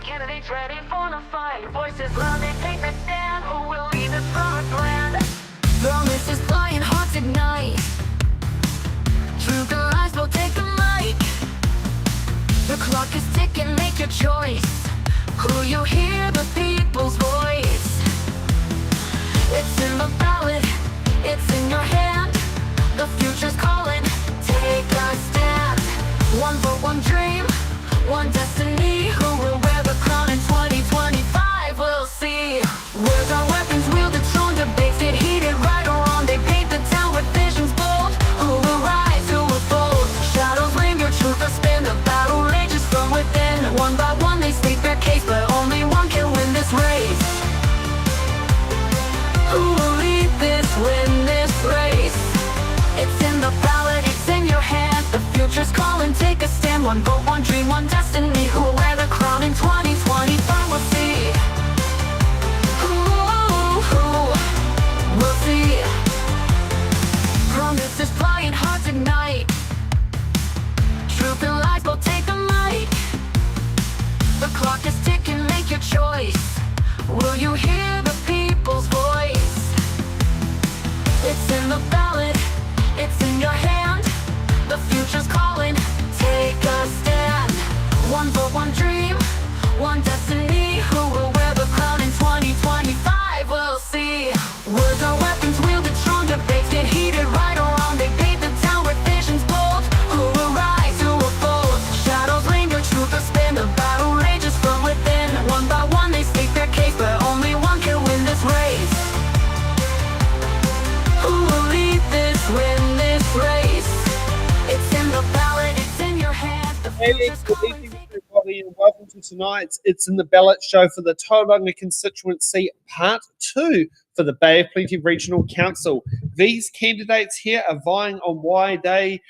Candidates ready for the fight. Voices loud, they take the stand. Who will lead the promised land? Promises flying, hearts ignite. Truth and lies will take the mic. The clock is ticking, make your choice. Who you hear, the people's voice. It's in the ballot, it's in your hand. The future's calling, take a stand. One vote, one dream, one destiny. Who will wear the crown in 2025? We'll see. Words are weapons wielded, strong debates get heated. Right or wrong, they paint the town with visions bold. Who will rise, who will fold? Shadows linger, truth will spin. The battle rages from within. One by one they state their case, but only one can win this race. Who will lead this, win this race? It's in the ballot, it's in your hand. The future's calling, take a stand. One vote, one dream, one destiny. Who will wear the crown in 2025? We'll see. We'll see. Promises flying, hearts ignite. Truth and lies will take the mic. The clock is ticking, make your choice. Will you hear the people's voice? It's in the ballot, it's in your hand. The future's calling, take a stand. One vote, one dream, one destiny. Who will wear the crown in 2025? We'll see. Words are weapons wielded, strong debates get heated. Right or wrong, they paint the town with visions bold. Who will rise, who will fold? Shadows linger, truth will spin. The battle rages from within. One by one they state their case, but only one can win this race. Who will lead this, win this race? It's in the ballot, it's in your hand. The future's calling. Everybody, and welcome to tonight's It's in the Ballot show for the Tauranga Constituency Part 2 for the Bay of Plenty Regional Council. These candidates here are vying on why they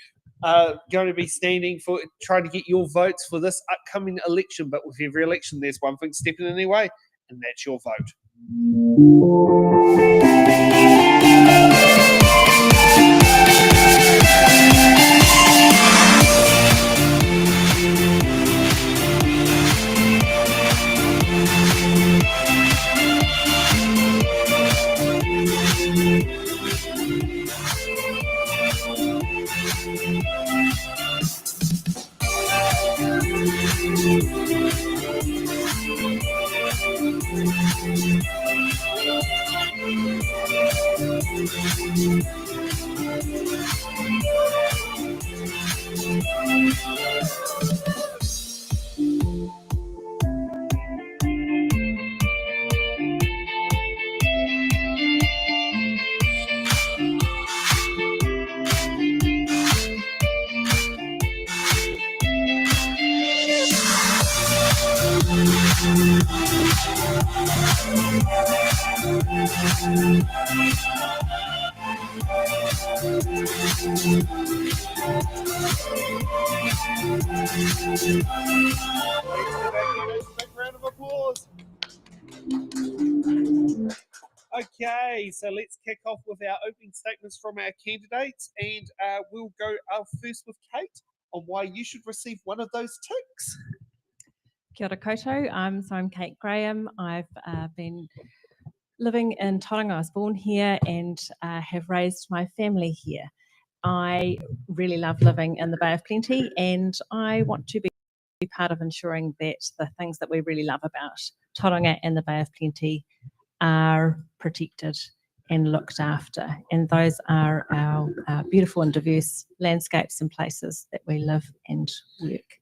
are going to be standing for trying to get your votes for this upcoming election. But with every election, there's one thing stepping in their way, and that's your vote. Big round of applause. Okay, so let's kick off with our opening statements from our candidates, and we'll go first with Kate on why you should receive one of those ticks. Kia ora koutou. I'm Kate Graham. I've been living in Tauranga. I was born here and have raised my family here. I really love living in the Bay of Plenty, and I want to be part of ensuring that the things that we really love about Tauranga and the Bay of Plenty are protected and looked after. And those are our beautiful and diverse landscapes and places that we live and work.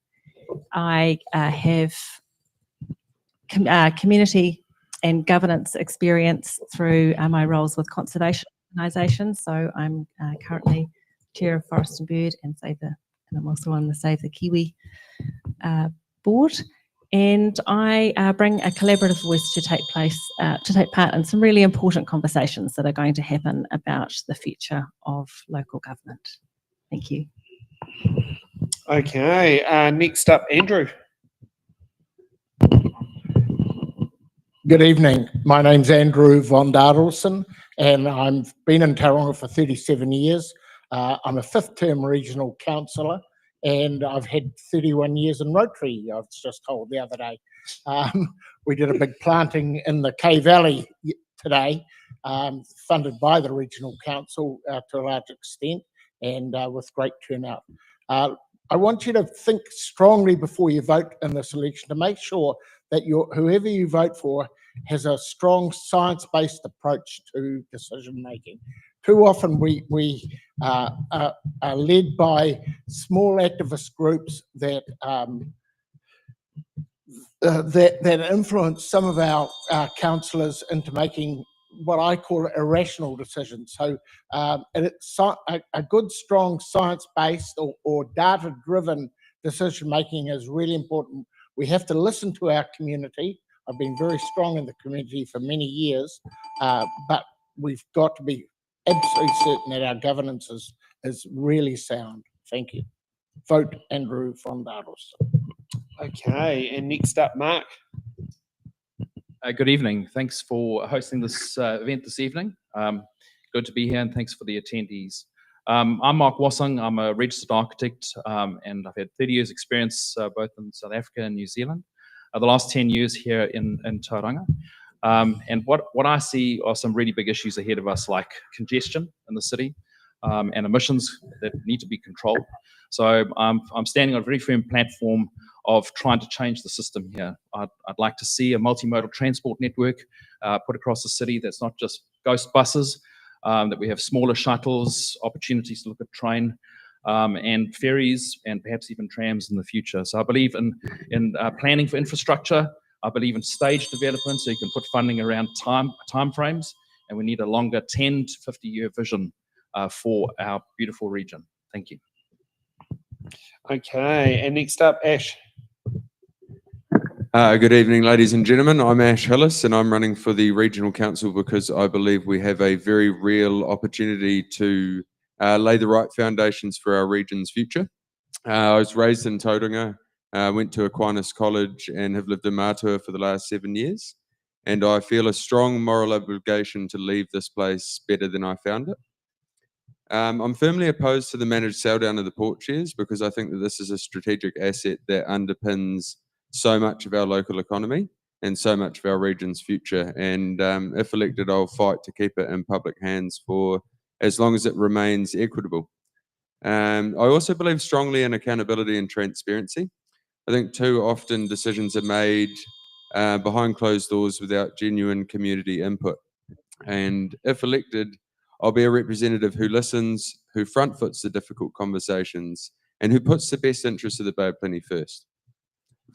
I have community and governance experience through my roles with conservation organisations. So I'm currently chair of Forest and Bird, and I'm also on the Save the Kiwi board. And I bring a collaborative voice to take part in some really important conversations that are going to happen about the future of local government. Thank you. Okay, next up, Andrew. Good evening. My name's Andrew von Dardelson, and I've been in Tauranga for 37 years. I'm a fifth-term regional councillor, and I've had 31 years in Rotary, I was just told the other day. We did a big planting in the Kay Valley today, funded by the Regional Council to a large extent, and with great turnout. I want you to think strongly before you vote in this election to make sure that whoever you vote for has a strong science-based approach to decision making. Too often we are led by small activist groups that that influence some of our councillors into making what I call irrational decisions. So a good, strong, science-based or data-driven decision-making is really important. We have to listen to our community. I've been very strong in the community for many years, but we've got to be absolutely certain that our governance is really sound. Thank you. Vote Andrew von Dados. Okay, and next up, Mark. Good evening. Thanks for hosting this event this evening. Good to be here, and thanks for the attendees. I'm Mark Wassung. I'm a registered architect, and I've had 30 years experience both in South Africa and New Zealand. The last 10 years here in Tauranga. And what I see are some really big issues ahead of us, like congestion in the city and emissions that need to be controlled. So I'm standing on a very firm platform of trying to change the system here. I'd like to see a multimodal transport network put across the city that's not just ghost buses, that we have smaller shuttles, opportunities to look at train and ferries, and perhaps even trams in the future. So I believe in planning for infrastructure. I believe in stage development, so you can put funding around time frames, and we need a longer 10 to 50-year vision for our beautiful region. Thank you. Okay, and next up, Ash. Good evening, ladies and gentlemen. I'm Ash Hillis, and I'm running for the Regional Council because I believe we have a very real opportunity to lay the right foundations for our region's future. I was raised in Tauranga, went to Aquinas College, and have lived in Matua for the last 7 years. And I feel a strong moral obligation to leave this place better than I found it. I'm firmly opposed to the managed sell down of the port shares because I think that this is a strategic asset that underpins so much of our local economy and so much of our region's future. And if elected, I'll fight to keep it in public hands for as long as it remains equitable. I also believe strongly in accountability and transparency. I think too often decisions are made behind closed doors without genuine community input. And if elected, I'll be a representative who listens, who front foots the difficult conversations, and who puts the best interests of the Bay of Plenty first.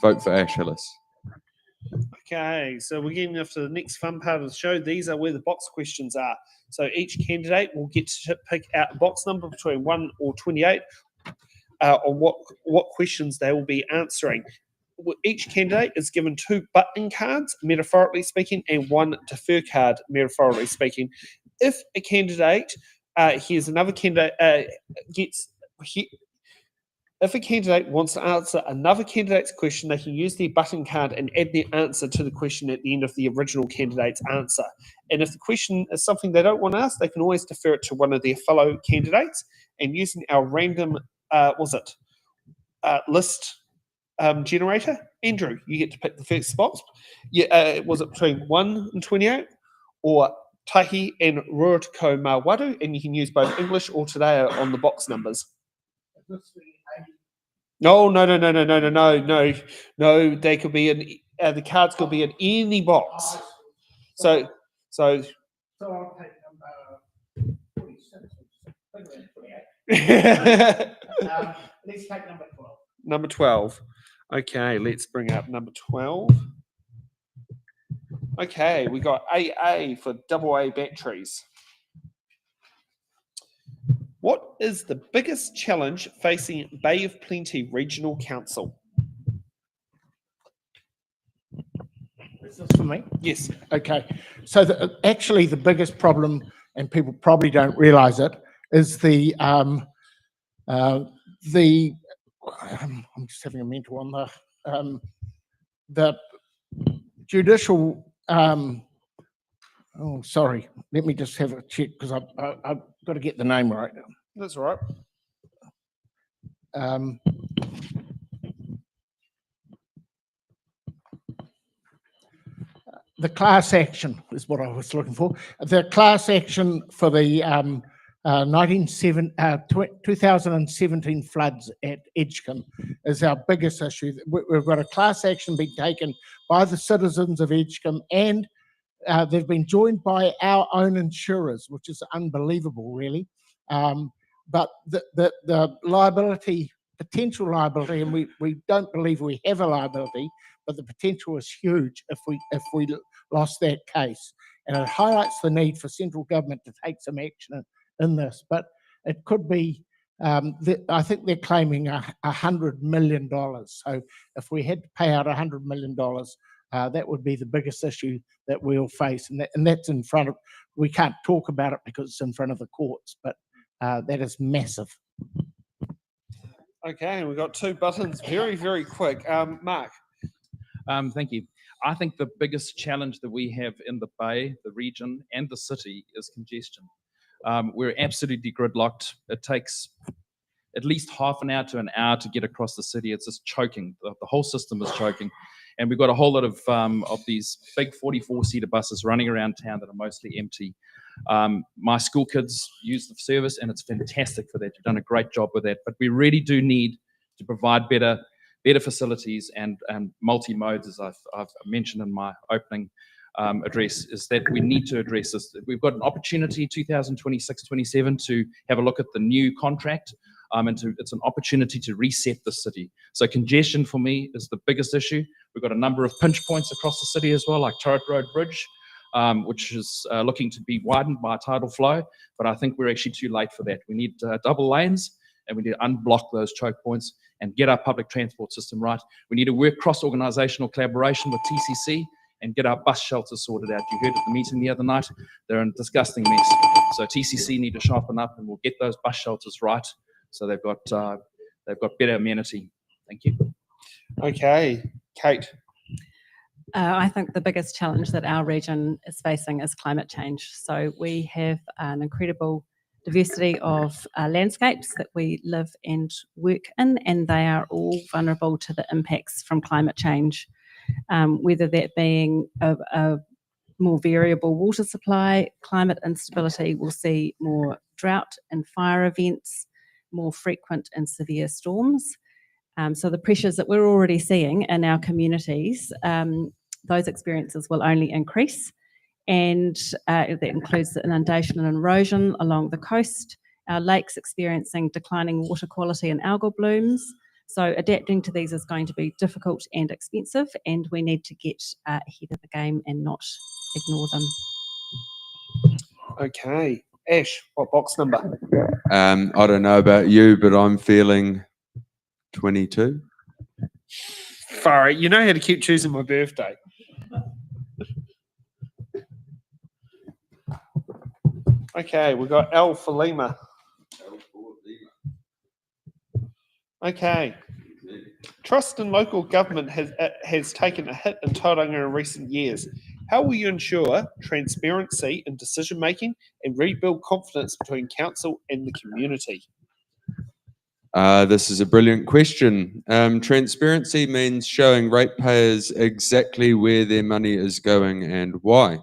Vote for Ash Hillis. Okay, so we're getting off to the next fun part of the show. These are where the box questions are. So each candidate will get to pick out a box number between 1 or 28 on what questions they will be answering. Each candidate is given 2 button cards, metaphorically speaking, and 1 defer card, metaphorically speaking. If a candidate here's another candidate if a candidate wants to answer another candidate's question, they can use their button card and add their answer to the question at the end of the original candidate's answer. And if the question is something they don't want to ask, they can always defer it to one of their fellow candidates. And using our random, list generator, Andrew, you get to pick the first spots. Was it between 1 and 28 or Tahi and Ruatako Mawaru? And you can use both English or Te Reo on the box numbers. No. They could be in the cards could be in any box. So I'll take number 46. Let's take number 12. Number 12. Okay, let's bring up number 12. Okay, we got AA for AA batteries. What is the biggest challenge facing Bay of Plenty Regional Council? Is this for me? Yes. Okay. So actually the biggest problem, and people probably don't realise it, is I'm just having a mental on the judicial. Oh, sorry. Let me just have a check because I've got to get the name right. That's all right. the class action is what I was looking for. The class action for the 2017 floods at Edgecombe is our biggest issue. We've got a class action being taken by the citizens of Edgecombe, and they've been joined by our own insurers, which is unbelievable, really. But the liability, potential liability, and we don't believe we have a liability, but the potential is huge if we lost that case. And it highlights the need for central government to take some action in this. But it could be, I think they're claiming $100 million. So if we had to pay out $100 million, that would be the biggest issue that we'll face. And that's in front of, we can't talk about it because it's in front of the courts, but that is massive. Okay, we've got 2 buttons very, very quick. Mark. Thank you. I think the biggest challenge that we have in the Bay, the region, and the city is congestion. We're absolutely gridlocked. It takes at least half an hour to an hour to get across the city. It's just choking. The whole system is choking. And we've got a whole lot of these big 44-seater buses running around town that are mostly empty. My school kids use the service, and it's fantastic for that. You've done a great job with that. But we really do need to provide better facilities and multi-modes, as I've mentioned in my opening address, is that we need to address this. We've got an opportunity 2026-27 to have a look at the new contract, and it's an opportunity to reset the city. So congestion for me is the biggest issue. We've got a number of pinch points across the city as well, like Turret Road Bridge, which is looking to be widened by tidal flow, but I think we're actually too late for that. We need double lanes, and we need to unblock those choke points and get our public transport system right. We need to work cross-organisational collaboration with TCC and get our bus shelters sorted out. You heard at the meeting the other night, they're in a disgusting mess. So TCC need to sharpen up, and we'll get those bus shelters right so they've got better amenity. Thank you. Okay, Kate. I think the biggest challenge that our region is facing is climate change. So we have an incredible diversity of landscapes that we live and work in, and they are all vulnerable to the impacts from climate change, whether that being a more variable water supply, climate instability. We'll see more drought and fire events, more frequent and severe storms. So the pressures that we're already seeing in our communities, those experiences will only increase. And that includes the inundation and erosion along the coast, our lakes experiencing declining water quality and algal blooms. So adapting to these is going to be difficult and expensive, and we need to get ahead of the game and not ignore them. Okay, Ash, what box number? I don't know about you, but I'm feeling 22. Sorry, you know how to keep choosing my birthday. Okay, we've got L for Lima. Okay. Trust in local government has taken a hit in Tauranga in recent years. How will you ensure transparency in decision making and rebuild confidence between council and the community? This is a brilliant question. Transparency means showing ratepayers exactly where their money is going and why.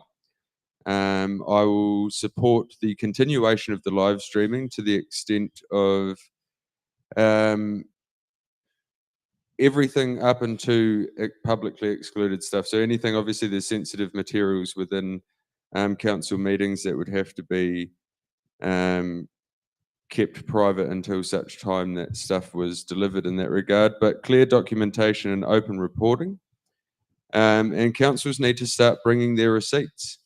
I will support the continuation of the live streaming to the extent of everything up into publicly excluded stuff. So anything, obviously there's sensitive materials within council meetings that would have to be kept private until such time that stuff was delivered in that regard, but clear documentation and open reporting. And councils need to start bringing their receipts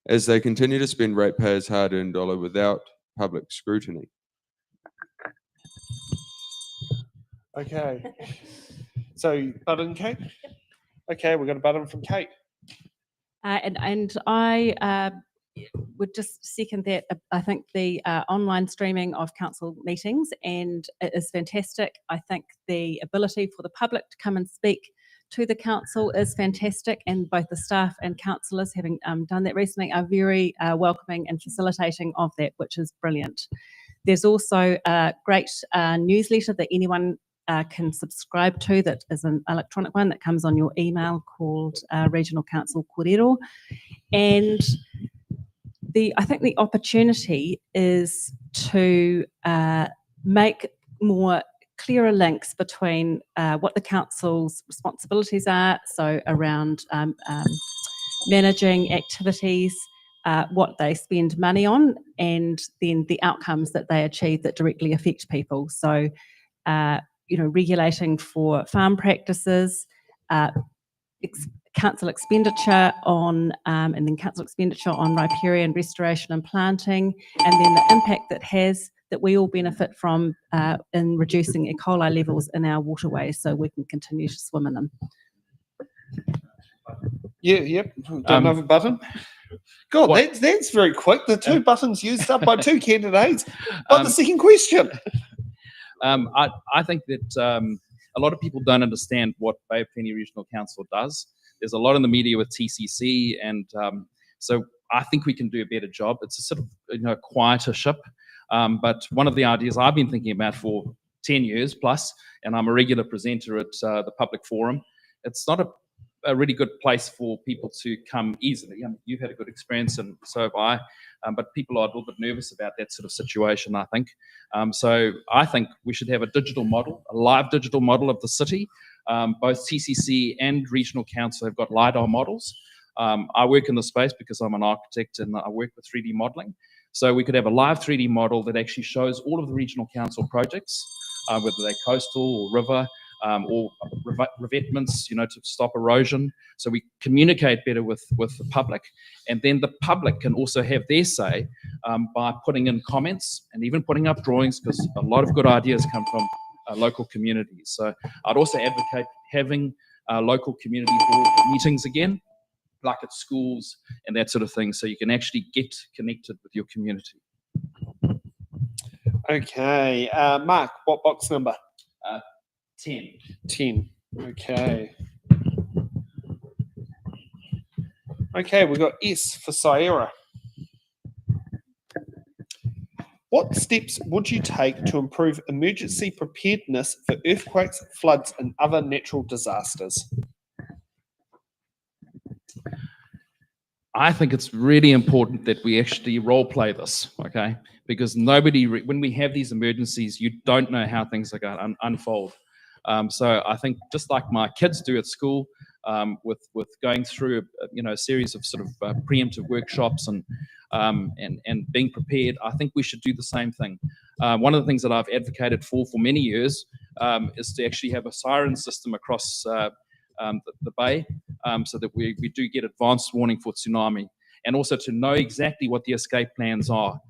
as they continue to spend ratepayers' hard-earned dollar without public scrutiny. Okay. So, button, Kate? Okay, we've got a button from Kate. And I would just second that. I think the online streaming of council meetings and it is fantastic. I think the ability for the public to come and speak to the council is fantastic, and both the staff and councillors, having done that recently, are very welcoming and facilitating of that, which is brilliant. There's also a great newsletter that anyone can subscribe to, that is an electronic one that comes on your email, called Regional Council Kōrero. And I think the opportunity is to make more clearer links between what the council's responsibilities are, so around managing activities, what they spend money on, and then the outcomes that they achieve that directly affect people. So, regulating for farm practices, council expenditure on, and then council expenditure on riparian restoration and planting, and then the impact that we all benefit from in reducing E. coli levels in our waterways, so we can continue to swim in them. Yeah, yep. Another button. God, that's very quick. The two buttons used up by two candidates. But the second question. I think that a lot of people don't understand what Bay of Plenty Regional Council does. There's a lot in the media with TCC, and so I think we can do a better job. It's a sort of quieter ship, but one of the ideas I've been thinking about for 10 years plus, and I'm a regular presenter at the public forum. It's not a really good place for people to come easily. I mean, you've had a good experience, and so have I. But people are a little bit nervous about that sort of situation, I think. So I think we should have a digital model, a live digital model of the city. Both TCC and Regional Council have got LiDAR models. I work in the space because I'm an architect and I work with 3D modeling. So we could have a live 3D model that actually shows all of the Regional Council projects, whether they're coastal or river, or revetments, to stop erosion. So we communicate better with the public. And then the public can also have their say by putting in comments and even putting up drawings, because a lot of good ideas come from local communities. So I'd also advocate having local community board meetings again, like at schools and that sort of thing, so you can actually get connected with your community. Okay. Mark, what box number? 10. 10. Okay. Okay, we've got S for Sierra. What steps would you take to improve emergency preparedness for earthquakes, floods, and other natural disasters? I think it's really important that we actually role play this, okay? Because when we have these emergencies, you don't know how things are going to unfold. So I think just like my kids do at school, with going through a series of sort of preemptive workshops and being prepared, I think we should do the same thing. One of the things that I've advocated for many years is to actually have a siren system across the bay, so that we do get advanced warning for tsunami, and also to know exactly what the escape plans are.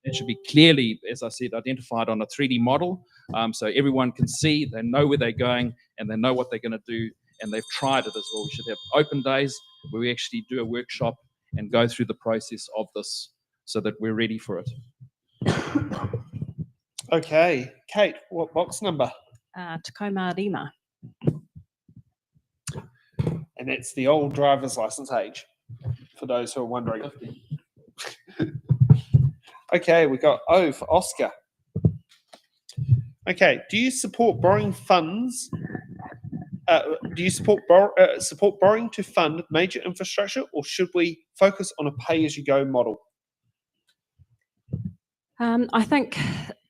It should be clearly, as I said, identified on a 3D model, so everyone can see, they know where they're going, and they know what they're going to do, and they've tried it as well. We should have open days where we actually do a workshop and go through the process of this so that we're ready for it. Okay. Kate, what box number? Tacoma Rima. And that's the old driver's license age, for those who are wondering. Okay, we got O for Oscar. Okay, do you support borrowing funds? Do you support borrowing to fund major infrastructure, or should we focus on a pay-as-you-go model? I think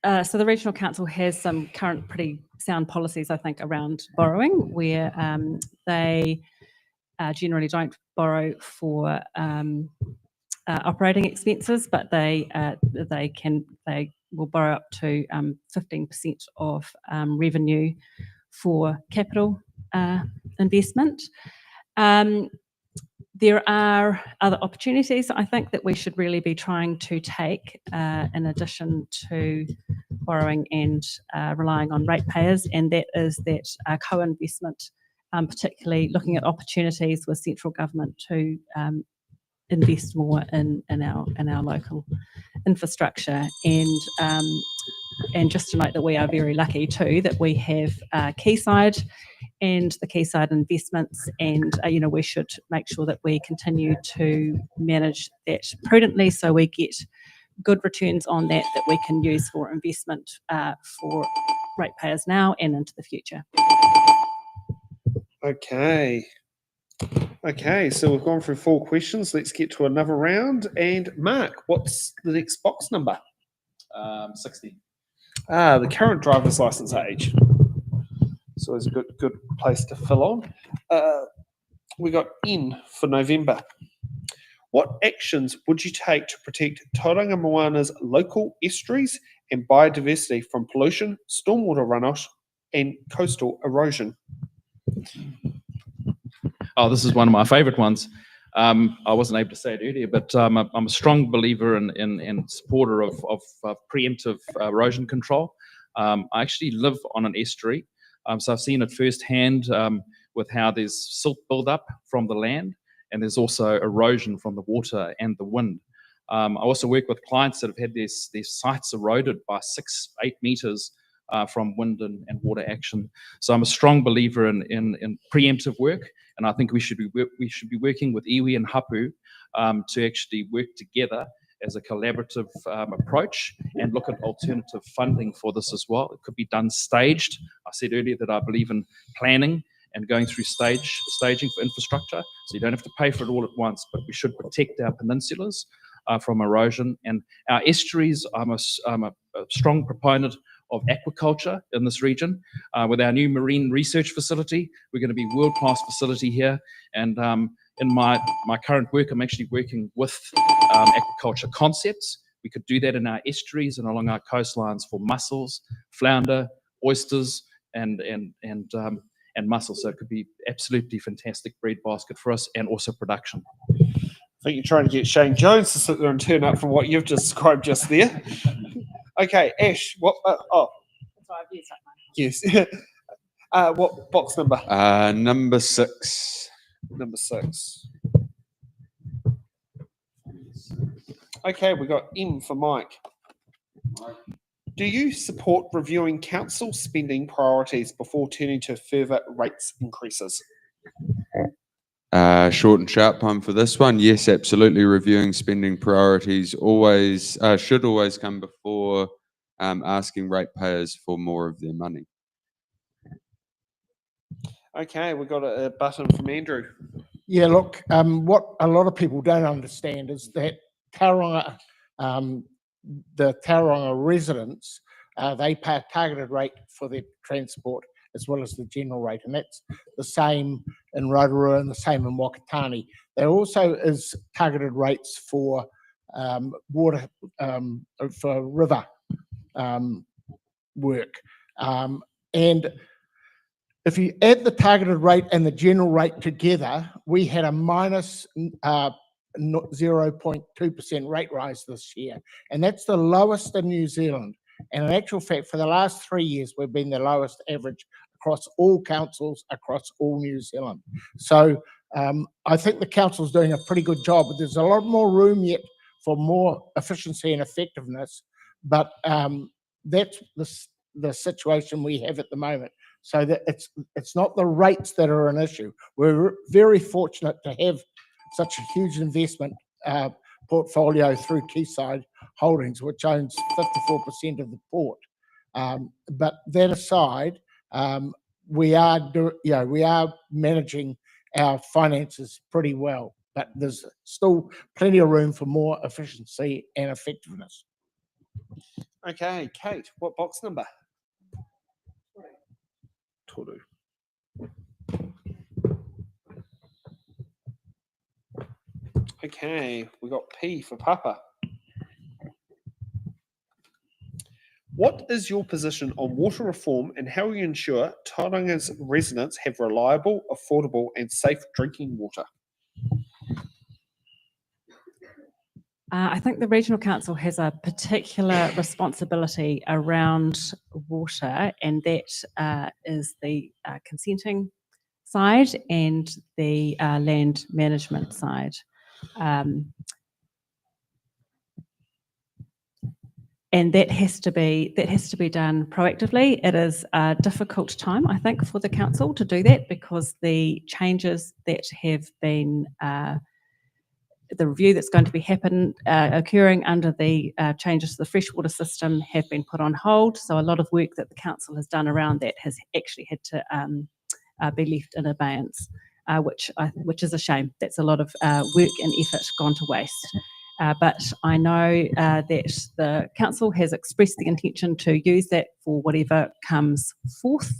so. The Regional Council has some current pretty sound policies, I think, around borrowing, where they generally don't borrow for operating expenses, but they will borrow up to 15% of revenue for capital investment. There are other opportunities, I think, that we should really be trying to take in addition to borrowing and relying on ratepayers, and that is that co-investment, particularly looking at opportunities with central government to invest more in our local infrastructure, and just to note that we are very lucky too that we have Quayside and the Quayside investments, and we should make sure that we continue to manage that prudently so we get good returns on that we can use for investment for ratepayers now and into the future. Okay. Okay, so we've gone through 4 questions. Let's get to another round. And Mark, what's the next box number? 60. The current driver's license age. So it's a good place to fill on. We got N for November. What actions would you take to protect Tauranga Moana's local estuaries and biodiversity from pollution, stormwater runoff, and coastal erosion? Oh, this is one of my favourite ones. I wasn't able to say it earlier, but I'm a strong believer and supporter of preemptive erosion control. I actually live on an estuary, so I've seen it firsthand with how there's silt build-up from the land, and there's also erosion from the water and the wind. I also work with clients that have had their sites eroded by 6-8 meters from wind and water action. So I'm a strong believer in preemptive work, and I think we should be working with iwi and hapu to actually work together as a collaborative approach and look at alternative funding for this as well. It could be done staged. I said earlier that I believe in planning and going through staging for infrastructure, so you don't have to pay for it all at once, but we should protect our peninsulas from erosion. And our estuaries, I'm a strong proponent of aquaculture in this region. With our new marine research facility, we're going to be world-class facility here. And in my current work, I'm actually working with aquaculture concepts. We could do that in our estuaries and along our coastlines for mussels, flounder, oysters, and mussels. So it could be absolutely fantastic breed basket for us, and also production. I think you're trying to get Shane Jones to sit there and turn up from what you've described just there. Okay, Ash, what? Yes. What box number? Number 6. Number 6. Okay, we got M for Mike. Do you support reviewing council spending priorities before turning to further rates increases? Short and sharp time for this one. Yes, absolutely. Reviewing spending priorities should always come before asking ratepayers for more of their money. Okay, we've got a button from Andrew. Yeah, look, what a lot of people don't understand is that Tauranga, the Tauranga residents, they pay a targeted rate for their transport as well as the general rate, and that's the same in Rotorua and the same in Wakatani. There also is targeted rates for water, for river work. And if you add the targeted rate and the general rate together, we had a minus 0.2% rate rise this year, and that's the lowest in New Zealand. And in actual fact, for the last 3 years, we've been the lowest average across all councils across all New Zealand. So I think the council's doing a pretty good job, but there's a lot more room yet for more efficiency and effectiveness. But that's the situation we have at the moment. So that it's not the rates that are an issue. We're very fortunate to have such a huge investment portfolio through Quayside Holdings, which owns 54% of the port. But that aside, we are managing our finances pretty well, but there's still plenty of room for more efficiency and effectiveness. Okay, Kate, what box number? Toru. Okay, we got P for Papa. What is your position on water reform and how will you ensure Tauranga's residents have reliable, affordable and safe drinking water? I think the Regional Council has a particular responsibility around water, and that is the consenting side and the land management side. And that has to be done proactively. It is a difficult time, I think, for the council to do that because the changes that have been the review that's going to be occurring under the changes to the freshwater system have been put on hold. So a lot of work that the council has done around that has actually had to be left in abeyance, which is a shame. That's a lot of work and effort gone to waste. But I know that the council has expressed the intention to use that for whatever comes forth,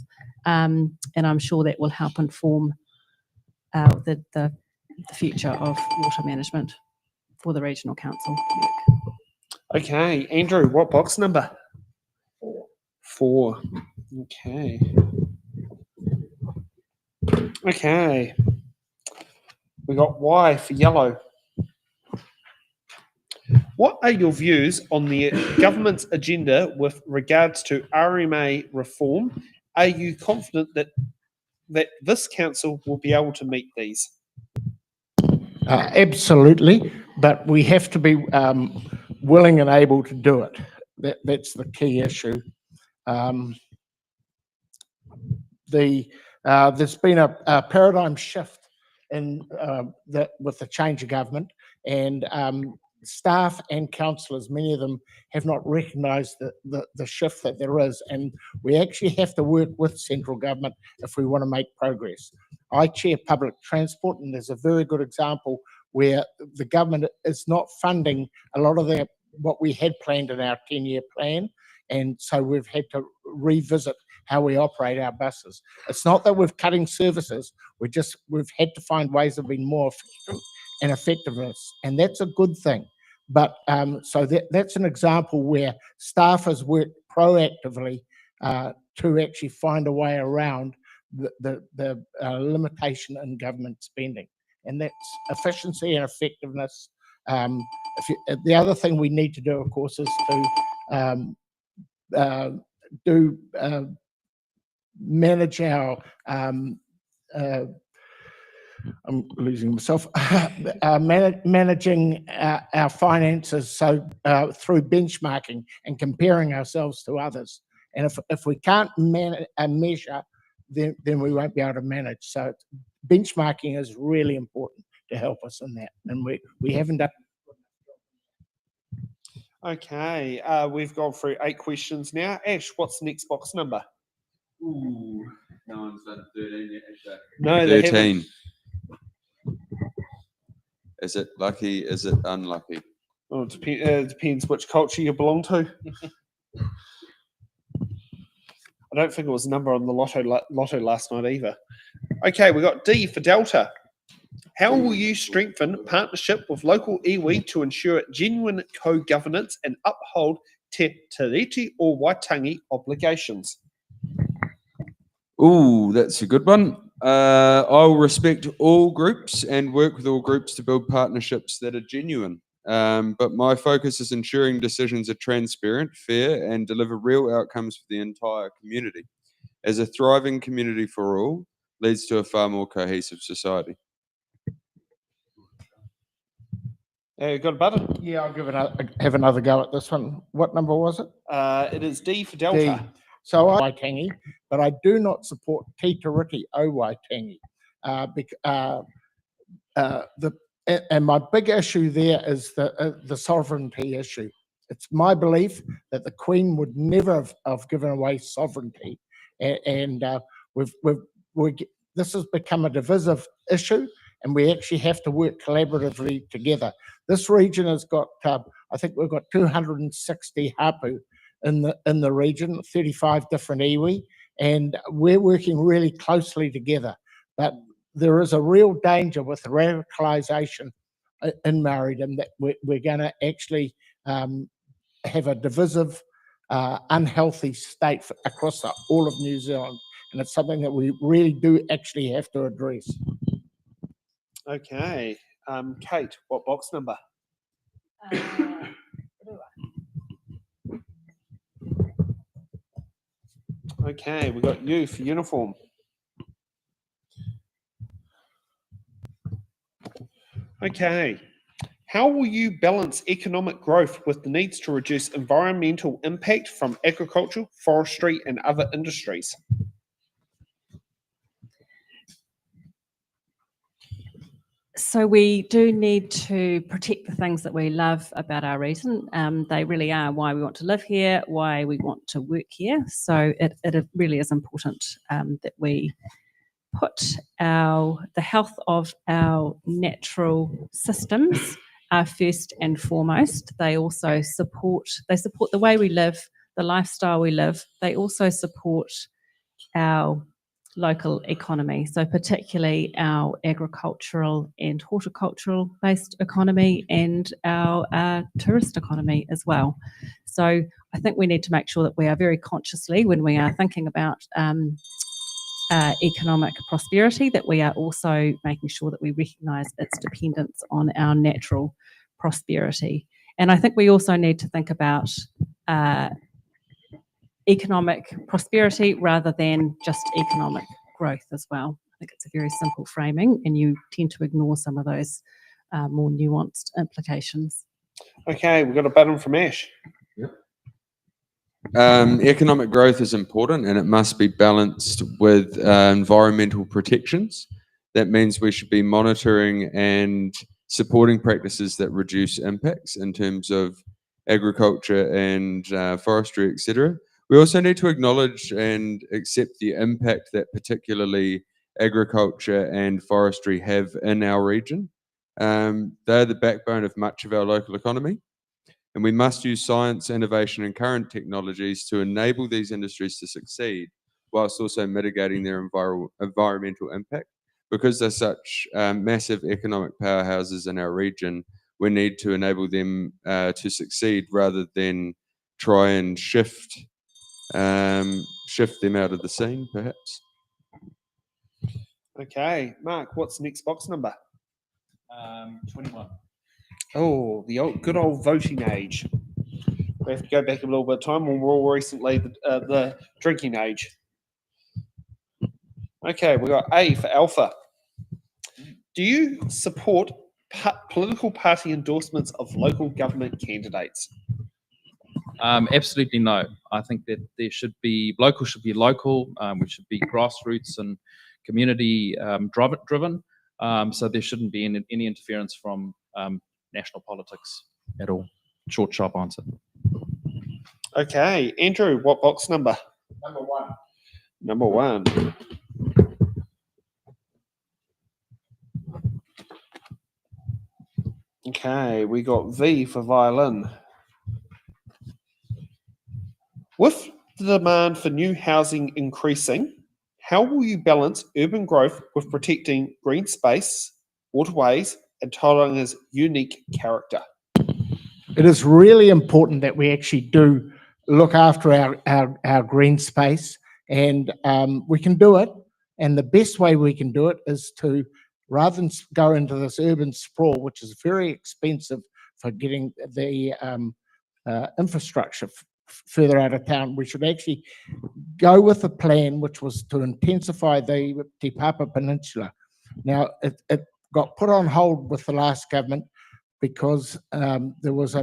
and I'm sure that will help inform the future of water management for the regional council. Okay, Andrew, what box number? 4. Okay. Okay. We got Y for yellow. What are your views on the government's agenda with regards to RMA reform? Are you confident that this council will be able to meet these? Absolutely, but we have to be willing and able to do it. That's the key issue. There's been a paradigm shift with the change of government, and staff and councillors, many of them have not recognised the shift that there is, and we actually have to work with central government if we want to make progress. I chair public transport, and there's a very good example where the government is not funding a lot of what we had planned in our 10-year plan, and so we've had to revisit how we operate our buses. It's not that we're cutting services, we've had to find ways of being more efficient and effectiveness, and that's a good thing. But so that's an example where staff has worked proactively to actually find a way around the limitation in government spending, and that's efficiency and effectiveness. The other thing we need to do, of course, is to manage our I'm losing myself. Managing our finances, so through benchmarking and comparing ourselves to others. And if we can't measure, then we won't be able to manage. So benchmarking is really important to help us in that, and we haven't done. Okay, we've gone through 8 questions now. Ash, what's the next box number? Ooh, no one's done 13 yet, is that? No, they 13. haven't. Is it lucky? Is it unlucky? Well, it depends which culture you belong to. I don't think it was a number on the lotto last night either. Okay, we got D for Delta. How will you strengthen partnership with local iwi to ensure genuine co-governance and uphold te tiriti or waitangi obligations? Ooh, that's a good one. I'll respect all groups and work with all groups to build partnerships that are genuine. But my focus is ensuring decisions are transparent, fair, and deliver real outcomes for the entire community. As a thriving community for all leads to a far more cohesive society. You got a button? Yeah, I'll have another go at this one. What number was it? It is D for Delta. D. So Waitangi, but I do not support Te Tiriti o Waitangi. And my big issue there is the sovereignty issue. It's my belief that the Queen would never have given away sovereignty, and this has become a divisive issue, and we actually have to work collaboratively together. This region has got, I think we've got 260 hapu in the region, 35 different iwi, and we're working really closely together. But there is a real danger with radicalisation in Māoridom that we're going to actually have a divisive, unhealthy state across all of New Zealand, and it's something that we really do actually have to address. Okay, Kate, what box number? Okay, we got you for uniform. Okay, how will you balance economic growth with the needs to reduce environmental impact from agriculture, forestry, and other industries? So we do need to protect the things that we love about our region. They really are why we want to live here, why we want to work here. So it really is important that we put the health of our natural systems first and foremost. They also support the way we live, the lifestyle we live. They also support our local economy, so particularly our agricultural and horticultural based economy and our tourist economy as well. So I think we need to make sure that we are very consciously, when we are thinking about economic prosperity, that we are also making sure that we recognise its dependence on our natural prosperity. And I think we also need to think about economic prosperity rather than just economic growth as well. I think it's a very simple framing, and you tend to ignore some of those more nuanced implications. Okay, we've got a button from Ash. Economic growth is important, and it must be balanced with environmental protections. That means we should be monitoring and supporting practices that reduce impacts in terms of agriculture and forestry, etc. We also need to acknowledge and accept the impact that particularly agriculture and forestry have in our region. They're the backbone of much of our local economy, and we must use science, innovation, and current technologies to enable these industries to succeed, whilst also mitigating their environmental impact. Because they're such massive economic powerhouses in our region, we need to enable them to succeed rather than try and shift them out of the scene, perhaps. Okay, Mark, what's the next box number? 21. Oh, the good old voting age. We have to go back a little bit of time, when we're all recently the drinking age. Okay, we got A for Alpha. Do you support political party endorsements of local government candidates? Absolutely no. I think that there should be local. We should be grassroots and community driven. So there shouldn't be any interference from national politics at all. Short, sharp answer. Okay, Andrew, what box number? Number 1. Number 1. Okay, we got V for violin. With the demand for new housing increasing, how will you balance urban growth with protecting green space, waterways, and Tauranga's unique character? It is really important that we actually do look after our green space, and we can do it. And the best way we can do it is to, rather than go into this urban sprawl, which is very expensive for getting the infrastructure further out of town, we should actually go with a plan which was to intensify the Te Papa Peninsula. Now, it got put on hold with the last government because there was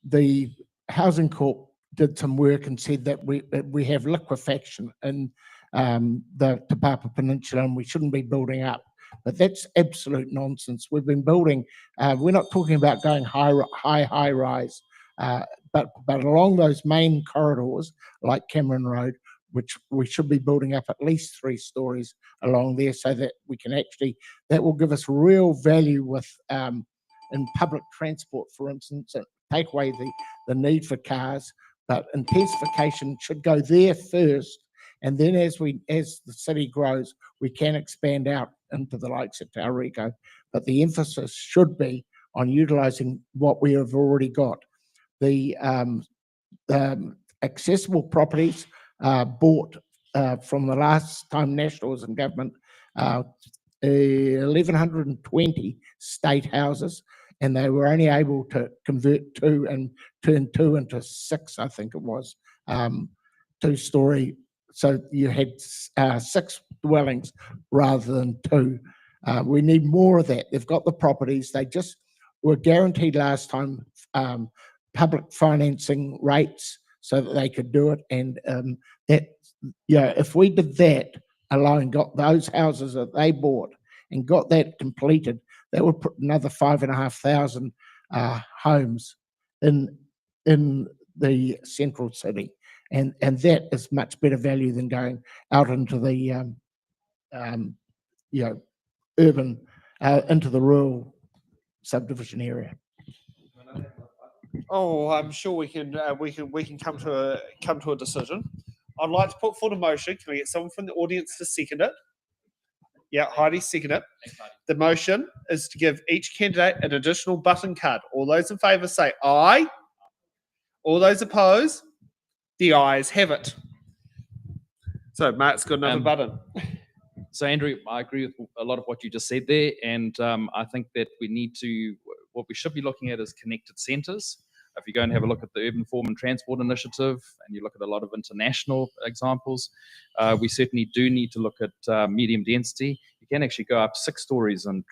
the Housing Corp did some work and said that we have liquefaction in the Te Papa Peninsula and we shouldn't be building up. But that's absolute nonsense. We've been building, we're not talking about going high rise, but along those main corridors like Cameron Road, which we should be building up at least 3 stories along there, so that we can actually, that will give us real value with in public transport, for instance, and take away the need for cars. But intensification should go there first, and then as the city grows, we can expand out into the likes of Tauranga. But the emphasis should be on utilising what we have already got. The accessible properties bought from the last time National was in government, 1,120 state houses, and they were only able to convert 2 and turn 2 into 6, I think it was, 2-story. So you had 6 dwellings rather than 2. We need more of that. They've got the properties. They just were guaranteed last time public financing rates so that they could do it. And that, if we did that, alone got those houses that they bought and got that completed, that would put another 5,500 homes in the central city, and that is much better value than going out into the urban, into the rural subdivision area. Oh, I'm sure we can come to a decision. I'd like to put forward a motion. Can we get someone from the audience to second it? Yeah, Heidi, second it. The motion is to give each candidate an additional button card. All those in favour say aye. All those opposed, the ayes have it. So Mark's got another button. So Andrew, I agree with a lot of what you just said there, and I think that what we should be looking at is connected centres. If you go and have a look at the Urban Form and Transport Initiative, and you look at a lot of international examples, we certainly do need to look at medium density. You can actually go up 6 stories on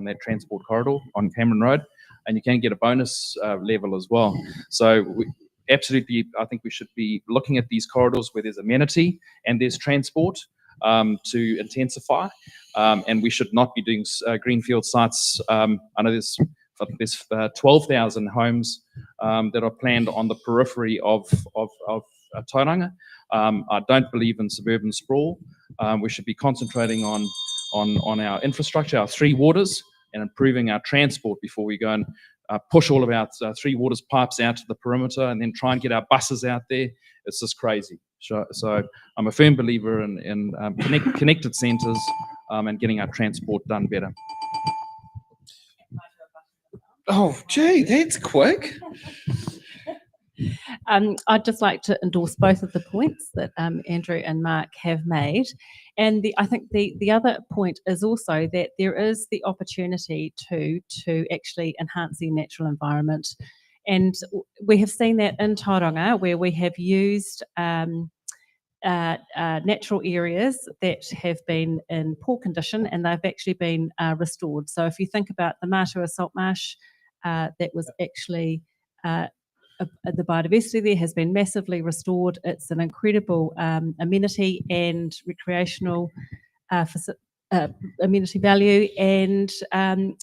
that transport corridor on Cameron Road, and you can get a bonus level as well. So absolutely, I think we should be looking at these corridors where there's amenity and there's transport to intensify, and we should not be doing greenfield sites. I know there's 12,000 homes that are planned on the periphery of Tauranga. I don't believe in suburban sprawl. We should be concentrating on our infrastructure, our 3 waters, and improving our transport before we go and push all of our 3 waters pipes out to the perimeter and then try and get our buses out there. It's just crazy. So I'm a firm believer in connected centres and getting our transport done better. Oh, gee, that's quick. I'd just like to endorse both of the points that Andrew and Mark have made. And I think the other point is also that there is the opportunity to actually enhance the natural environment. And we have seen that in Tauranga, where we have used natural areas that have been in poor condition and they've actually been restored. So if you think about the Matua salt marsh, that was actually the biodiversity there has been massively restored. It's an incredible amenity and recreational amenity value, and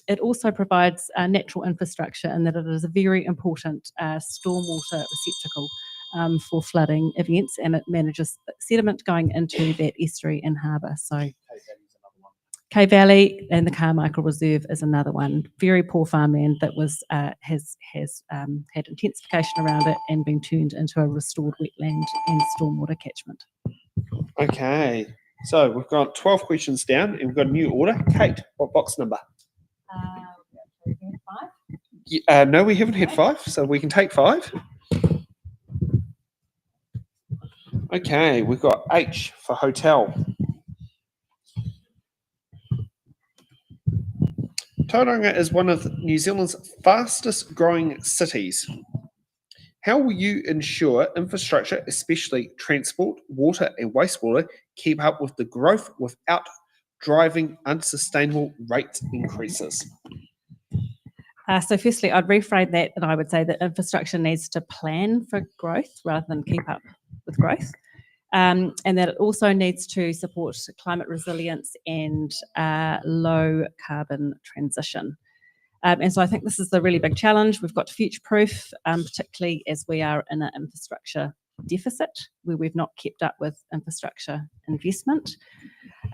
it also provides natural infrastructure in that it is a very important stormwater receptacle for flooding events, and it manages sediment going into that estuary and harbour. So K Valley and the Carmichael Reserve is another one. Very poor farmland that was has had intensification around it and been turned into a restored wetland and stormwater catchment. Okay, so we've got 12 questions down and we've got a new order. Kate, what box number? 5. No, we haven't had 5, so we can take 5. Okay, we've got H for hotel. Tauranga is one of New Zealand's fastest growing cities. How will you ensure infrastructure, especially transport, water and wastewater, keep up with the growth without driving unsustainable rate increases? So firstly, I'd reframe that and I would say that infrastructure needs to plan for growth rather than keep up with growth. And that it also needs to support climate resilience and low carbon transition. And so I think this is the really big challenge. We've got to future-proof, particularly as we are in an infrastructure deficit where we've not kept up with infrastructure investment.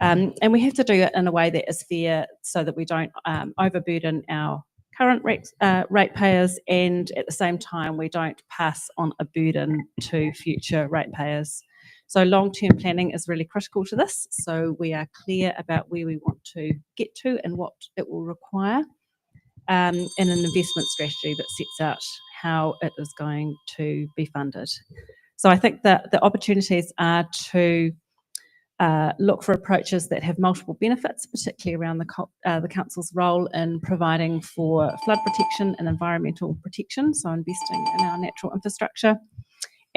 And we have to do it in a way that is fair so that we don't overburden our current ratepayers, and at the same time we don't pass on a burden to future ratepayers. So long-term planning is really critical to this. So we are clear about where we want to get to and what it will require, and an investment strategy that sets out how it is going to be funded. So I think that the opportunities are to look for approaches that have multiple benefits, particularly around the council's role in providing for flood protection and environmental protection, so investing in our natural infrastructure,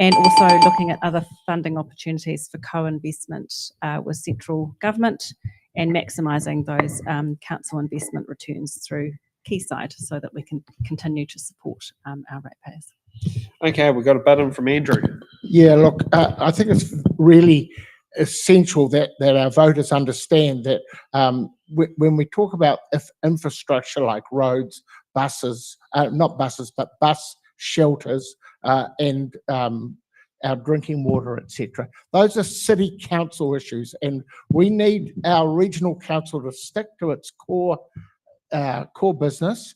and also looking at other funding opportunities for co-investment with central government and maximising those council investment returns through Quayside so that we can continue to support our ratepayers. Okay, we've got a button from Andrew. Yeah, look, I think it's really essential that our voters understand that when we talk about infrastructure like roads, buses, not buses, but bus shelters and our drinking water, etc. Those are city council issues, and we need our regional council to stick to its core business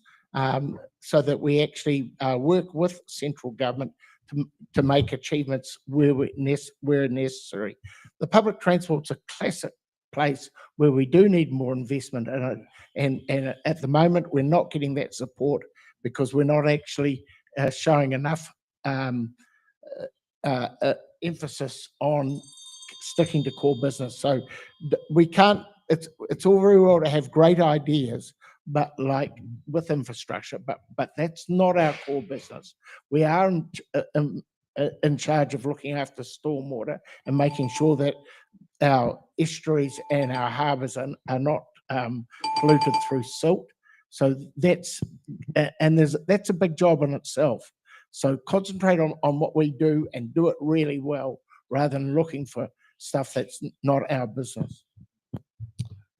so that we actually work with central government to make achievements where necessary. The public transport's a classic place where we do need more investment in it, and at the moment we're not getting that support because we're not actually showing enough emphasis on sticking to core business. So we can't, it's all very well to have great ideas, but like with infrastructure, but that's not our core business. We are in charge of looking after stormwater and making sure that our estuaries and our harbours are not polluted through silt. So that's a big job in itself. So concentrate on what we do and do it really well, rather than looking for stuff that's not our business.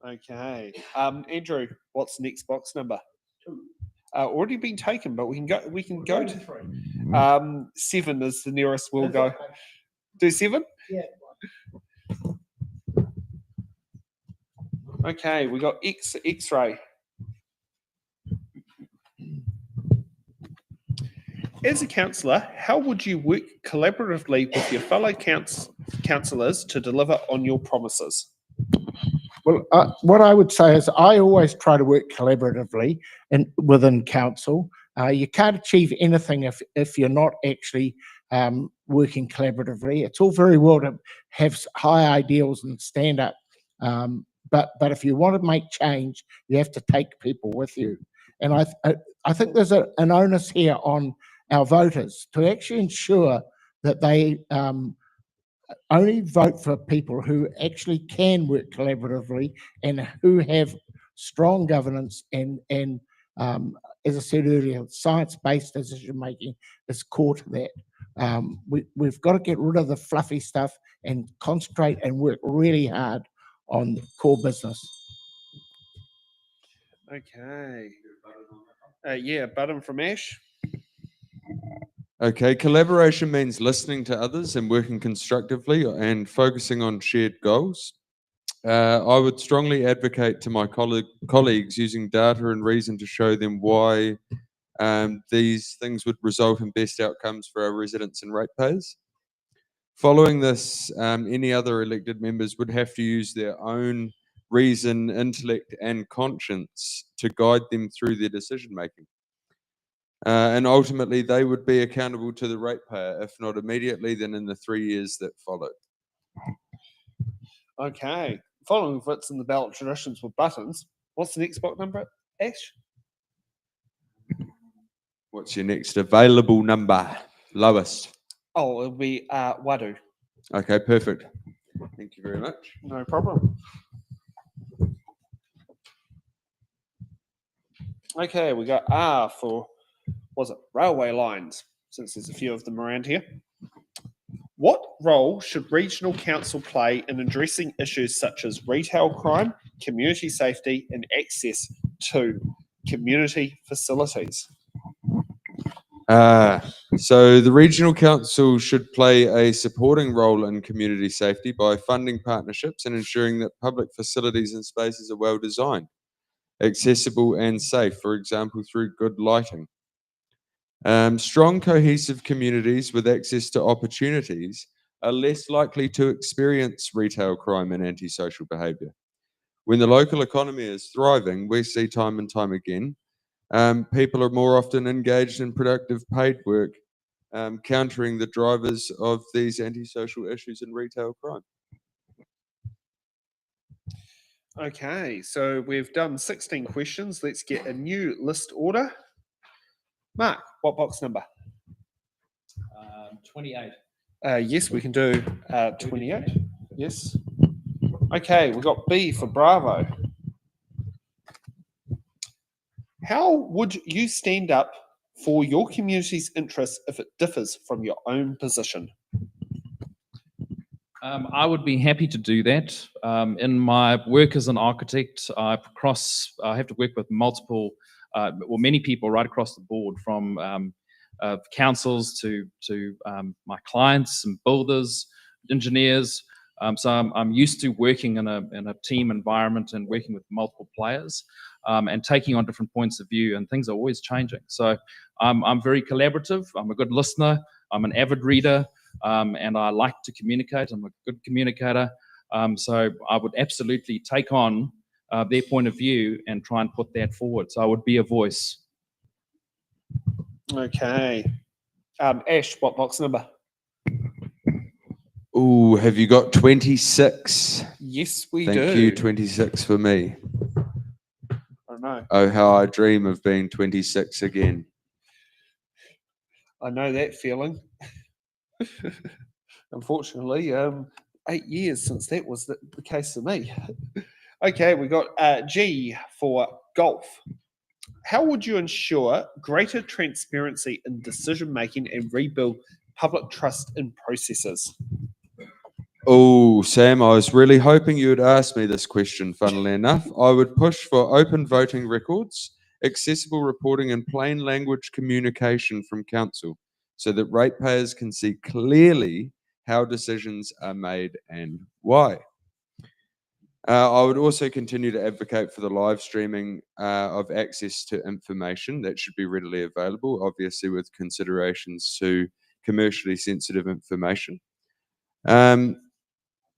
Okay, Andrew, what's the next box number? 2. Already been taken, but we can go to 3. 7 is the nearest we'll go. Do 7? Yeah. Okay, we got X-ray. As a councillor, how would you work collaboratively with your fellow councillors to deliver on your promises? Well, what I would say is I always try to work collaboratively within council. You can't achieve anything if you're not actually working collaboratively. It's all very well to have high ideals and stand up, but if you want to make change, you have to take people with you. And I think there's an onus here on our voters to actually ensure that they only vote for people who actually can work collaboratively and who have strong governance and as I said earlier, science-based decision making is core to that. We've got to get rid of the fluffy stuff and concentrate and work really hard on core business. Okay. Yeah, button from Ash. Okay, collaboration means listening to others and working constructively and focusing on shared goals. I would strongly advocate to my colleagues using data and reason to show them why these things would result in best outcomes for our residents and ratepayers. Following this, any other elected members would have to use their own reason, intellect, and conscience to guide them through their decision making. And ultimately, they would be accountable to the ratepayer, if not immediately, then in the 3 years that follow. Okay. Following fits in the ballot traditions with buttons, what's the next box number, Ash? What's your next available number? Lowest. Oh, it'll be Wadu. Okay, perfect. Thank you very much. No problem. Okay, we got R for, was it railway lines, since there's a few of them around here. What role should regional council play in addressing issues such as retail crime, community safety, and access to community facilities? So the regional council should play a supporting role in community safety by funding partnerships and ensuring that public facilities and spaces are well designed, accessible and safe, for example, through good lighting. Strong, cohesive communities with access to opportunities are less likely to experience retail crime and antisocial behaviour. When the local economy is thriving, we see time and time again, people are more often engaged in productive paid work, countering the drivers of these antisocial issues in retail crime. Okay, so we've done 16 questions. Let's get a new list order. Mark, what box number? 28. Yes, we can do 28. Yes. Okay, we've got B for Bravo. How would you stand up for your community's interests if it differs from your own position? I would be happy to do that. In my work as an architect, I have to work with many people right across the board, from councils to my clients and builders, engineers. So I'm used to working in a team environment and working with multiple players, and taking on different points of view, and things are always changing. So I'm very collaborative. I'm a good listener. I'm an avid reader. And I like to communicate. I'm a good communicator. So I would absolutely take on their point of view and try and put that forward. So I would be a voice. Okay. Ash, what box number? Ooh, have you got 26? Yes, we do. Thank you, 26 for me. I don't know. Oh, how I dream of being 26 again. I know that feeling. Unfortunately, 8 years since that was the case for me. Okay, we got G for golf. How would you ensure greater transparency in decision making and rebuild public trust in processes? Oh, Sam, I was really hoping you would ask me this question, funnily enough. I would push for open voting records, accessible reporting, and plain language communication from council, so that ratepayers can see clearly how decisions are made and why. I would also continue to advocate for the live streaming of access to information that should be readily available, obviously with considerations to commercially sensitive information.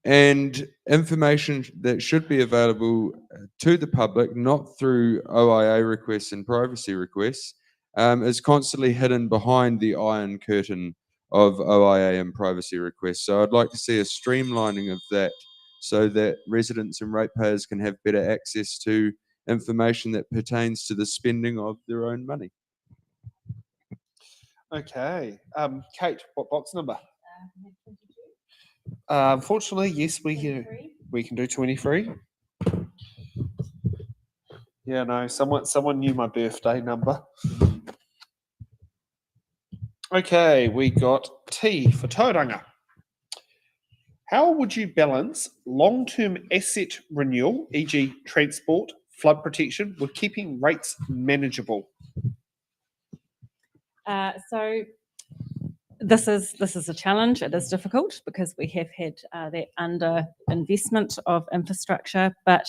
And information that should be available to the public, not through OIA requests and privacy requests, is constantly hidden behind the iron curtain of OIA and privacy requests. So I'd like to see a streamlining of that, so that residents and ratepayers can have better access to information that pertains to the spending of their own money. Okay. Kate, what box number? Unfortunately, yes, we can do 23. Yeah, no, someone knew my birthday number. Okay, we got T for Tauranga. How would you balance long-term asset renewal, e.g. transport, flood protection, with keeping rates manageable? So this is a challenge. It is difficult because we have had that under-investment of infrastructure, but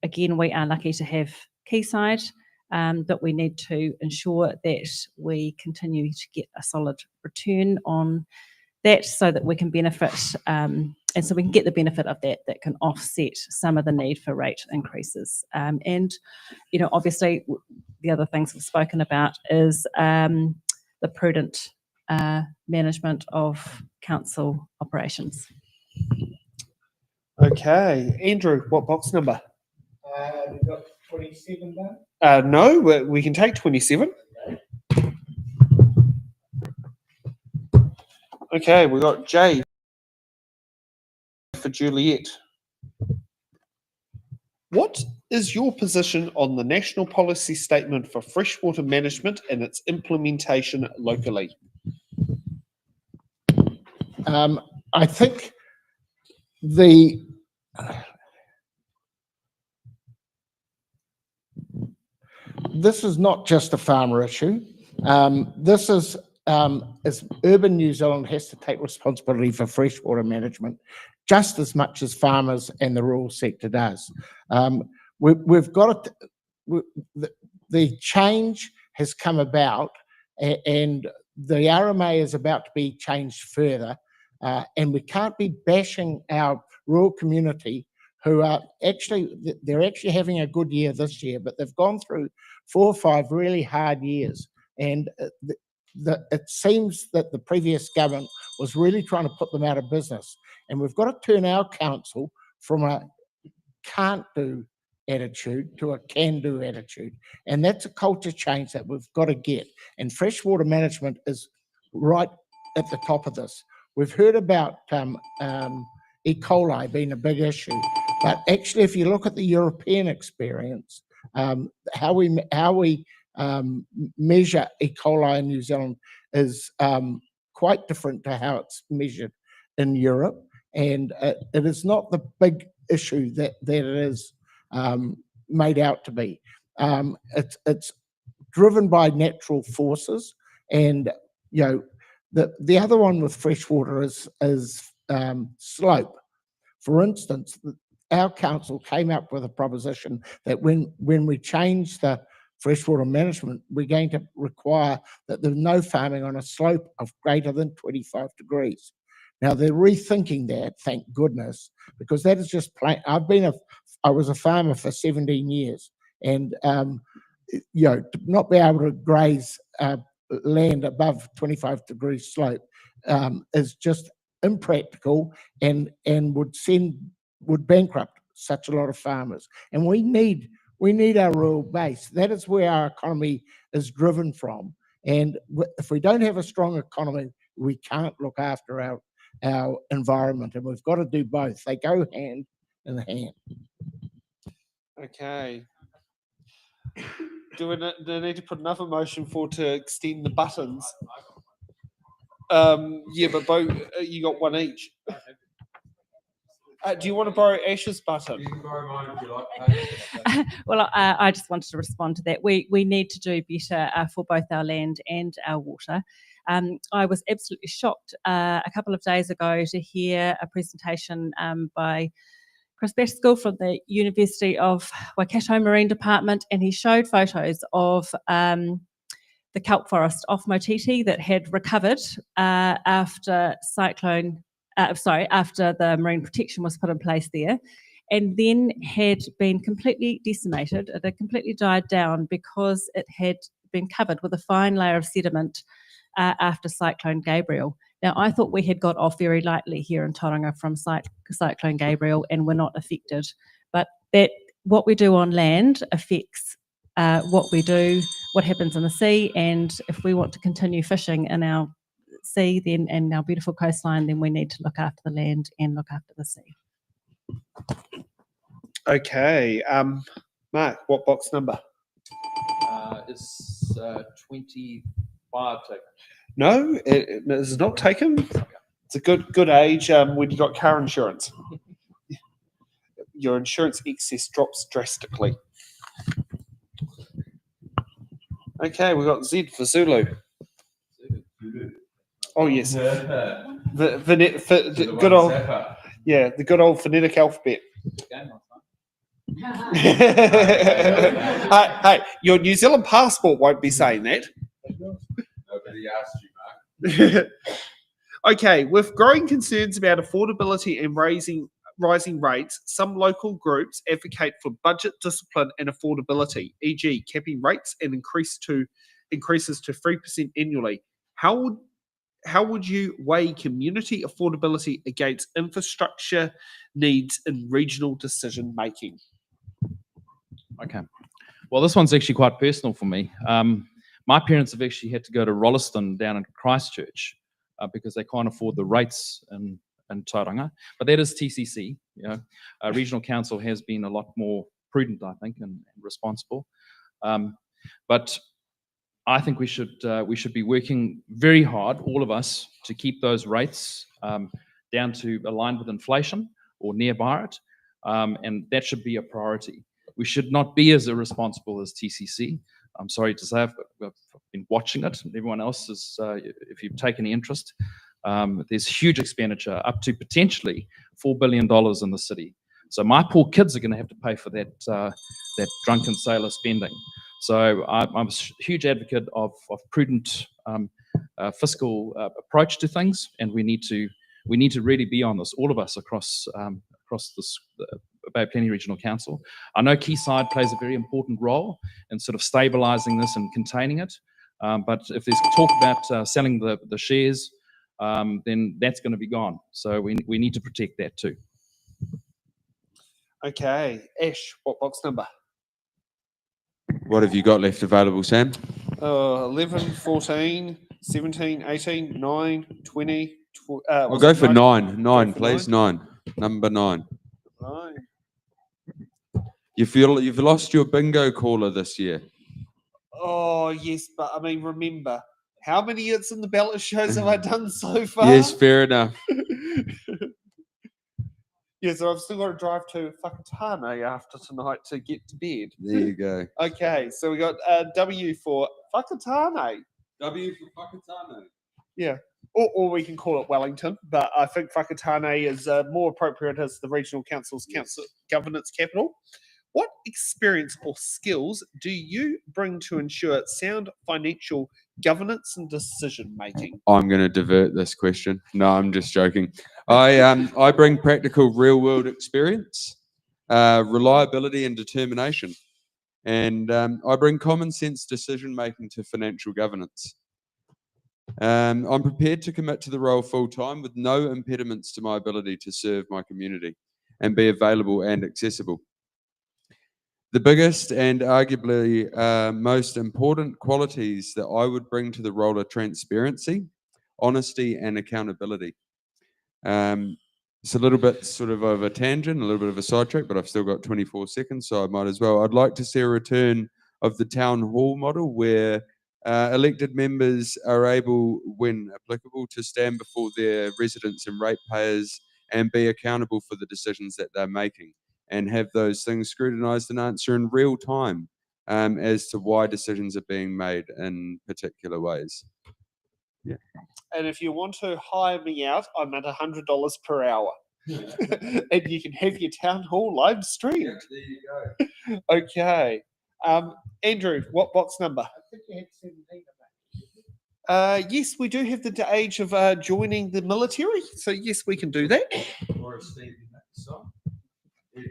again, we are lucky to have Quayside, but we need to ensure that we continue to get a solid return on that, so that we can benefit, and so we can get the benefit of that can offset some of the need for rate increases. And, obviously the other things we've spoken about is the prudent management of council operations. Okay, Andrew, what box number? We've got 27 done. No, we can take 27. Okay, we got J for Juliet. What is your position on the national policy statement for freshwater management and its implementation locally? I think this is not just a farmer issue. This is urban New Zealand has to take responsibility for freshwater management just as much as farmers and the rural sector does. We've got the change has come about, and the RMA is about to be changed further, and we can't be bashing our rural community who are they're actually having a good year this year, but they've gone through 4 or 5 really hard years, and it seems that the previous government was really trying to put them out of business. And we've got to turn our council from a can't do attitude to a can do attitude. And that's a culture change that we've got to get. And freshwater management is right at the top of this. We've heard about E. coli being a big issue, but actually, if you look at the European experience, how we measure E. coli in New Zealand is quite different to how it's measured in Europe. and it is not the big issue that it is made out to be. It's driven by natural forces, and the other one with freshwater is slope. For instance, our council came up with a proposition that when we change the freshwater management, we're going to require that there's no farming on a slope of greater than 25 degrees. Now they're rethinking that, thank goodness, because that is just plain. I was a farmer for 17 years, and to not be able to graze land above 25 degrees slope is just impractical, and would bankrupt such a lot of farmers. And we need our rural base. That is where our economy is driven from. And if we don't have a strong economy, we can't look after our environment, and we've got to do both. They go hand in hand. Okay. Do we need to put another motion to extend the buttons? Yeah, but both you got one each. Do you want to borrow Ash's button? You can borrow mine if you like. Well, I just wanted to respond to that. We need to do better for both our land and our water. I was absolutely shocked a couple of days ago to hear a presentation by Chris Baskill from the University of Waikato Marine Department, and he showed photos of the kelp forest off Motiti that had recovered after the marine protection was put in place there, and then had been completely decimated. It had completely died down because it had been covered with a fine layer of sediment after Cyclone Gabriel. Now, I thought we had got off very lightly here in Tauranga from Cyclone Gabriel and were not affected, but that what we do on land affects what happens in the sea, and if we want to continue fishing in our sea then and our beautiful coastline, then we need to look after the land and look after the sea. Okay. Mark, what box number? Is 25 taken? No, it is not taken. It's a good age when you got car insurance. Your insurance excess drops drastically. Okay, we've got Z for Zulu. Oh yes, the good old, yeah, the good old phonetic alphabet. Hey, your New Zealand passport won't be saying that. Nobody asked you, Mark. Okay, with growing concerns about affordability and rising rates, some local groups advocate for budget discipline and affordability, e.g. capping rates and increases to 3% annually. How would you weigh community affordability against infrastructure needs in regional decision making? Okay. Well, this one's actually quite personal for me. My parents have actually had to go to Rolleston down in Christchurch because they can't afford the rates in Tauranga. But that is TCC. Regional council has been a lot more prudent, I think, and responsible. But I think we should be working very hard, all of us, to keep those rates down to aligned with inflation or nearby it, and that should be a priority. We should not be as irresponsible as TCC. I'm sorry to say, I've been watching it. Everyone else is, if you've taken any interest, there's huge expenditure, up to potentially $4 billion in the city. So my poor kids are going to have to pay for that drunken sailor spending. So I'm a huge advocate of prudent fiscal approach to things, and we need to really be on this, all of us across this Bay Plenty Regional Council. I know Quayside plays a very important role in sort of stabilising this and containing it, but if there's talk about selling the shares, then that's going to be gone. So we need to protect that too. Okay, Ash, what box number? What have you got left available, Sam? 11, 14, 17, 18, 9, 20. I'll go for 9. 9, please. 9. Number 9. 9. You've lost your bingo caller this year. Oh, yes, but I mean, remember, how many hits in the ballot shows have I done so far? Yes, fair enough. Yeah, so I've still got to drive to Whakatane after tonight to get to bed. There you go. Okay, so we got W for Whakatane. W for Whakatane. Yeah, or we can call it Wellington, but I think Whakatane is more appropriate as the regional council's governance capital. What experience or skills do you bring to ensure sound financial governance and decision making? I'm going to divert this question. No, I'm just joking. I bring practical real world experience, reliability and determination. And I bring common sense decision making to financial governance. I'm prepared to commit to the role full time with no impediments to my ability to serve my community and be available and accessible. The biggest and arguably most important qualities that I would bring to the role are transparency, honesty, and accountability. It's a little bit sort of a tangent, a little bit of a sidetrack, but I've still got 24 seconds, so I might as well. I'd like to see a return of the town hall model where elected members are able, when applicable, to stand before their residents and ratepayers and be accountable for the decisions that they're making, and have those things scrutinised and answer in real time as to why decisions are being made in particular ways. Yeah. And if you want to hire me out, I'm at $100 per hour. And you can have your town hall live streamed. There you go. Okay. Andrew, what box number? I think you had 17 Yes, we do have the age of joining the military. So, yes, we can do that. Or a Steve in that song. 17.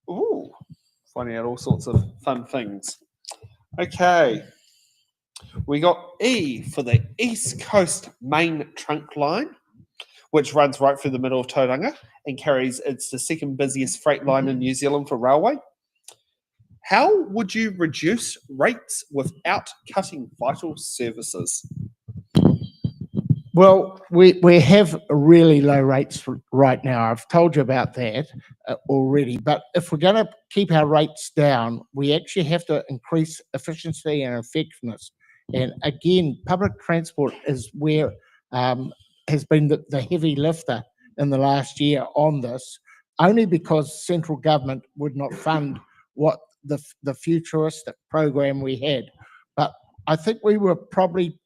Ooh, finding out all sorts of fun things. Okay. We got E for the East Coast Main Trunk Line, which runs right through the middle of Tauranga and carries, it's the second busiest freight line in New Zealand for railway. How would you reduce rates without cutting vital services? Well, we have really low rates right now. I've told you about that already. But if we're going to keep our rates down, we actually have to increase efficiency and effectiveness. And again, public transport is where has been the heavy lifter in the last year on this, only because central government would not fund what the futuristic program we had. But I think we were probably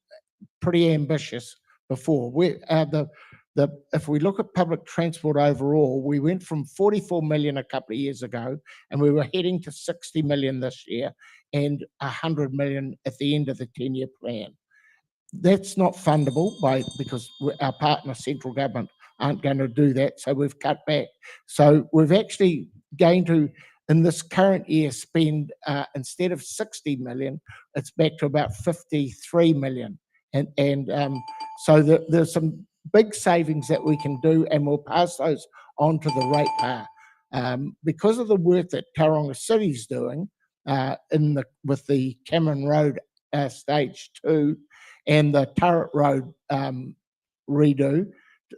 pretty ambitious before. If we look at public transport overall, we went from 44 million a couple of years ago, and we were heading to 60 million this year and 100 million at the end of the 10-year plan. That's not fundable because our partner central government aren't going to do that, so we've cut back. So we've actually going to, in this current year, spend instead of 60 million, it's back to about 53 million. So there's some big savings that we can do, and we'll pass those on to the ratepayer. Because of the work that Tauranga City's doing with the Cameron Road Stage 2 and the Turret Road redo,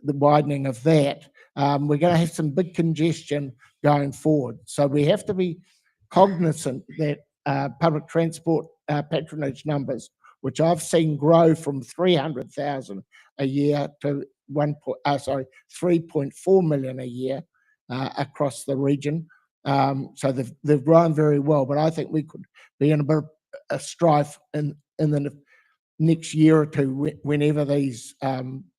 the widening of that, we're going to have some big congestion going forward. So we have to be cognizant that public transport patronage numbers, which I've seen grow from 300,000 a year to 3.4 million a year across the region. So they've grown very well, but I think we could be in a bit of a strife in the next year or two whenever these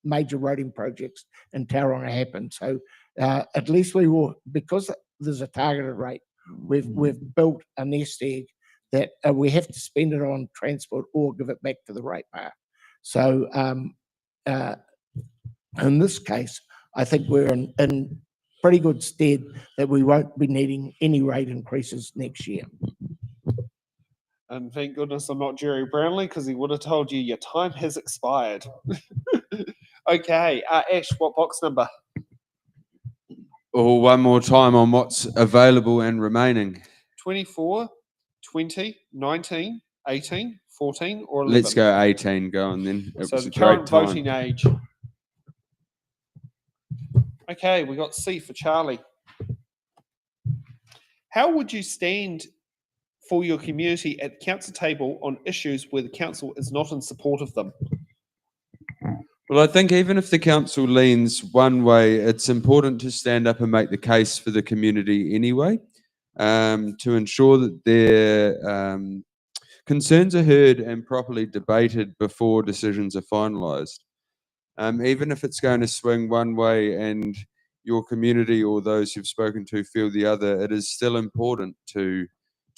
major roading projects in Tauranga happen. So at least we will, because there's a targeted rate, we've built a nest egg that we have to spend it on transport or give it back to the ratepayer. So in this case, I think we're in pretty good stead that we won't be needing any rate increases next year. And thank goodness I'm not Jerry Brownlee, because he would have told you your time has expired. Okay, Ash, what box number? Oh, one more time on what's available and remaining. 24, 20, 19, 18, 14, or 11? Let's go 18 going then. It So was the a great current time. voting age. Okay, we got C for Charlie. How would you stand for your community at the council table on issues where the council is not in support of them? Well, I think even if the council leans one way, it's important to stand up and make the case for the community anyway, to ensure that their concerns are heard and properly debated before decisions are finalised. Even if it's going to swing one way and your community or those you've spoken to feel the other, it is still important to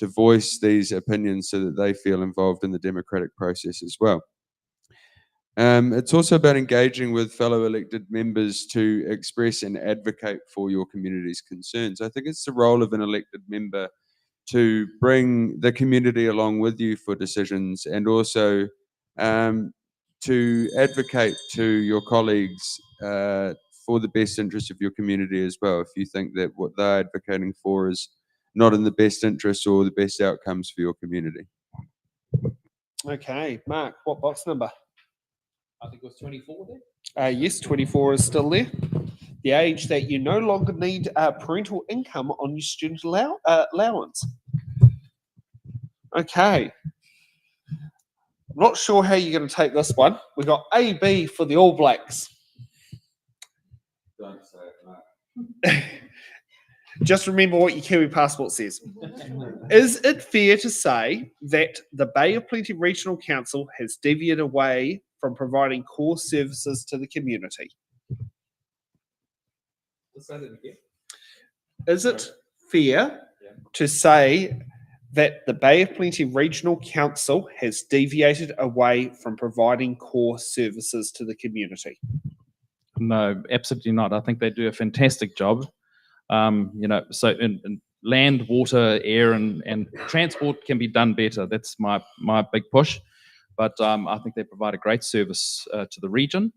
voice these opinions so that they feel involved in the democratic process as well. It's also about engaging with fellow elected members to express and advocate for your community's concerns. I think it's the role of an elected member to bring the community along with you for decisions, and also to advocate to your colleagues for the best interest of your community as well, if you think that what they're advocating for is not in the best interest or the best outcomes for your community. Okay, Mark, what box number? I think it was 24 there. Yes, 24 is still there. The age that you no longer need parental income on your student allowance. Okay. Not sure how you're going to take this one. We've got AB for the All Blacks. Don't say it, Mark. Just remember what your Kiwi passport says. Is it fair to say that the Bay of Plenty Regional Council has deviated away from providing core services to the community? Let's say that again. Is it fair to say that the Bay of Plenty Regional Council has deviated away from providing core services to the community? No, absolutely not. I think they do a fantastic job. So in land, water, air, and transport can be done better. That's my big push. But I think they provide a great service to the region.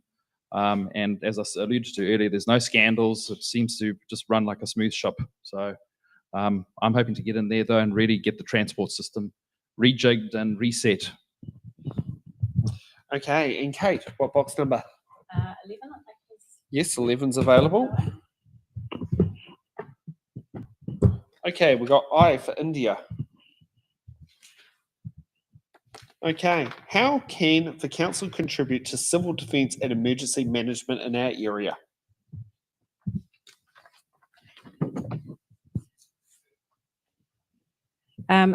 And as I alluded to earlier, there's no scandals. It seems to just run like a smooth shop. So I'm hoping to get in there, though, and really get the transport system rejigged and reset. Okay, and Kate, what box number? 11, I think. Yes, 11's available. Okay, we've got I for India. Okay, how can the council contribute to civil defence and emergency management in our area?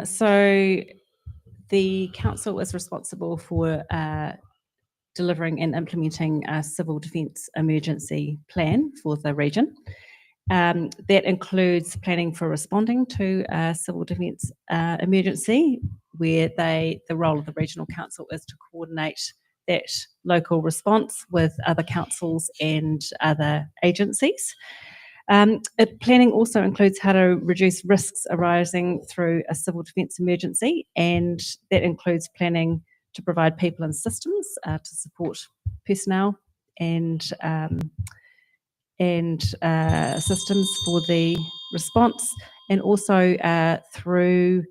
So the council is responsible for delivering and implementing a civil defence emergency plan for the region. That includes planning for responding to a civil defence emergency, where the role of the regional council is to coordinate that local response with other councils and other agencies. Planning also includes how to reduce risks arising through a civil defence emergency, and that includes planning to provide people and systems to support personnel and systems for the response, and also through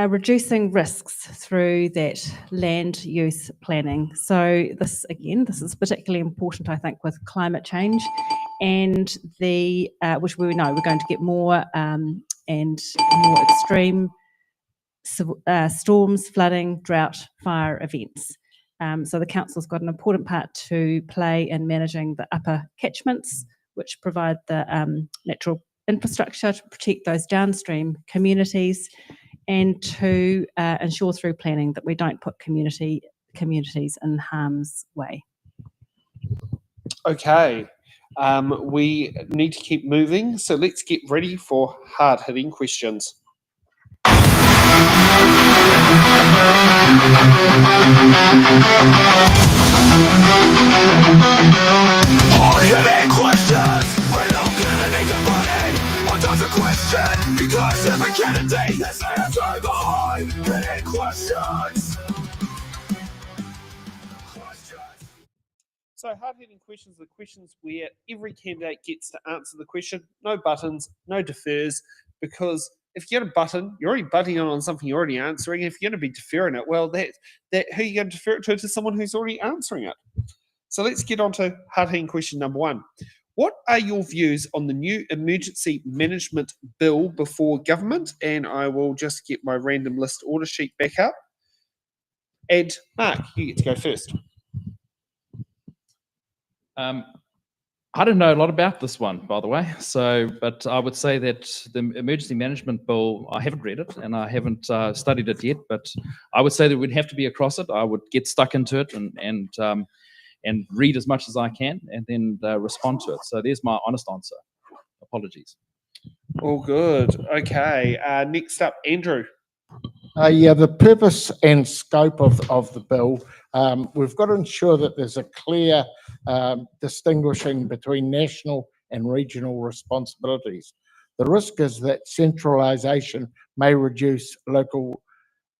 reducing risks through that land use planning. So this is particularly important, I think, with climate change and the which we know we're going to get more and more extreme storms, flooding, drought, fire events. So the council's got an important part to play in managing the upper catchments, which provide the natural infrastructure to protect those downstream communities, and to ensure through planning that we don't put communities in harm's way. Okay, we need to keep moving, so let's get ready for hard-hitting questions. Hard-hitting questions. We're not gonna make it funny. What does a question? Because every candidate has to answer the hard-hitting questions. So hard-hitting questions are questions where every candidate gets to answer the question. No buttons, no defers, because if you get a button, you're already butting on something you're already answering. If you're going to be deferring it, well, that who are you going to defer it to someone who's already answering it. So let's get on to hard-hitting question number one. What are your views on the new emergency management bill before government? And I will just get my random list order sheet back up. And Mark, you get to go first. I don't know a lot about this one, by the way. So, but I would say that the emergency management bill, I haven't read it and I haven't studied it yet. But I would say that we'd have to be across it. I would get stuck into it and read as much as I can and then respond to it. So there's my honest answer. Apologies. All good. Okay. Next up, Andrew. Yeah, the purpose and scope of the bill, we've got to ensure that there's a clear distinguishing between national and regional responsibilities. The risk is that centralisation may reduce local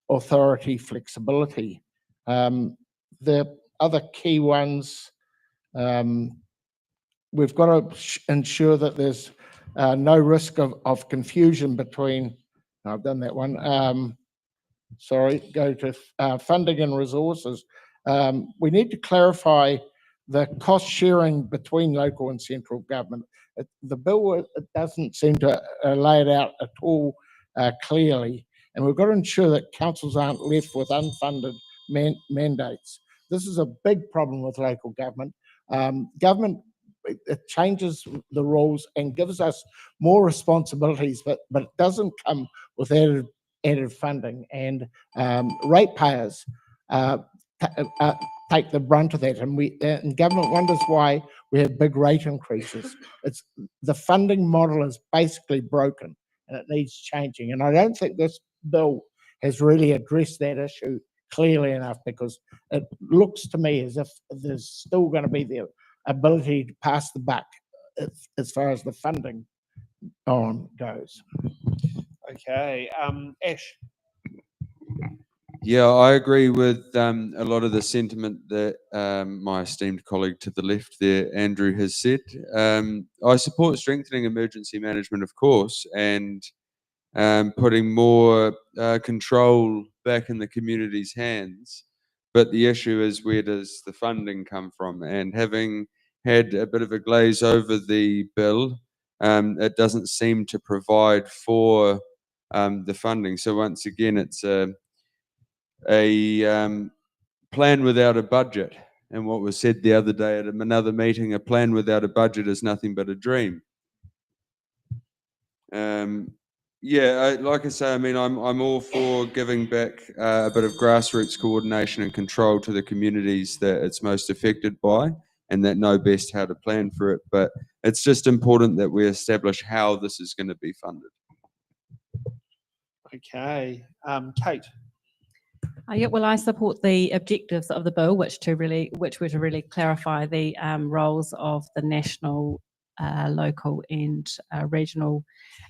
authority flexibility. The other key ones, we've got to ensure that there's no risk of confusion between, I've done that one, sorry, go to funding and resources. We need to clarify the cost sharing between local and central government. The bill, it doesn't seem to lay it out at all clearly, and we've got to ensure that councils aren't left with unfunded mandates. This is a big problem with local government. Government, it changes the rules and gives us more responsibilities, but it doesn't come with added funding, and ratepayers take the brunt of that, and government wonders why we have big rate increases. It's the funding model is basically broken and it needs changing, and I don't think this bill has really addressed that issue clearly enough, because it looks to me as if there's still going to be the ability to pass the buck as far as the funding goes. Okay. Ash. Yeah, I agree with a lot of the sentiment that my esteemed colleague to the left there, Andrew, has said. I support strengthening emergency management, of course, and putting more control back in the community's hands. But the issue is, where does the funding come from? And having had a bit of a glaze over the bill, it doesn't seem to provide for the funding. So once again, it's a plan without a budget. And what was said the other day at another meeting, a plan without a budget is nothing but a dream. Yeah, like I say, I mean, I'm all for giving back a bit of grassroots coordination and control to the communities that it's most affected by, and that know best how to plan for it. But it's just important that we establish how this is going to be funded. Okay. Kate. Yeah, well, I support the objectives of the bill, which were to really clarify the roles of the national, local, and regional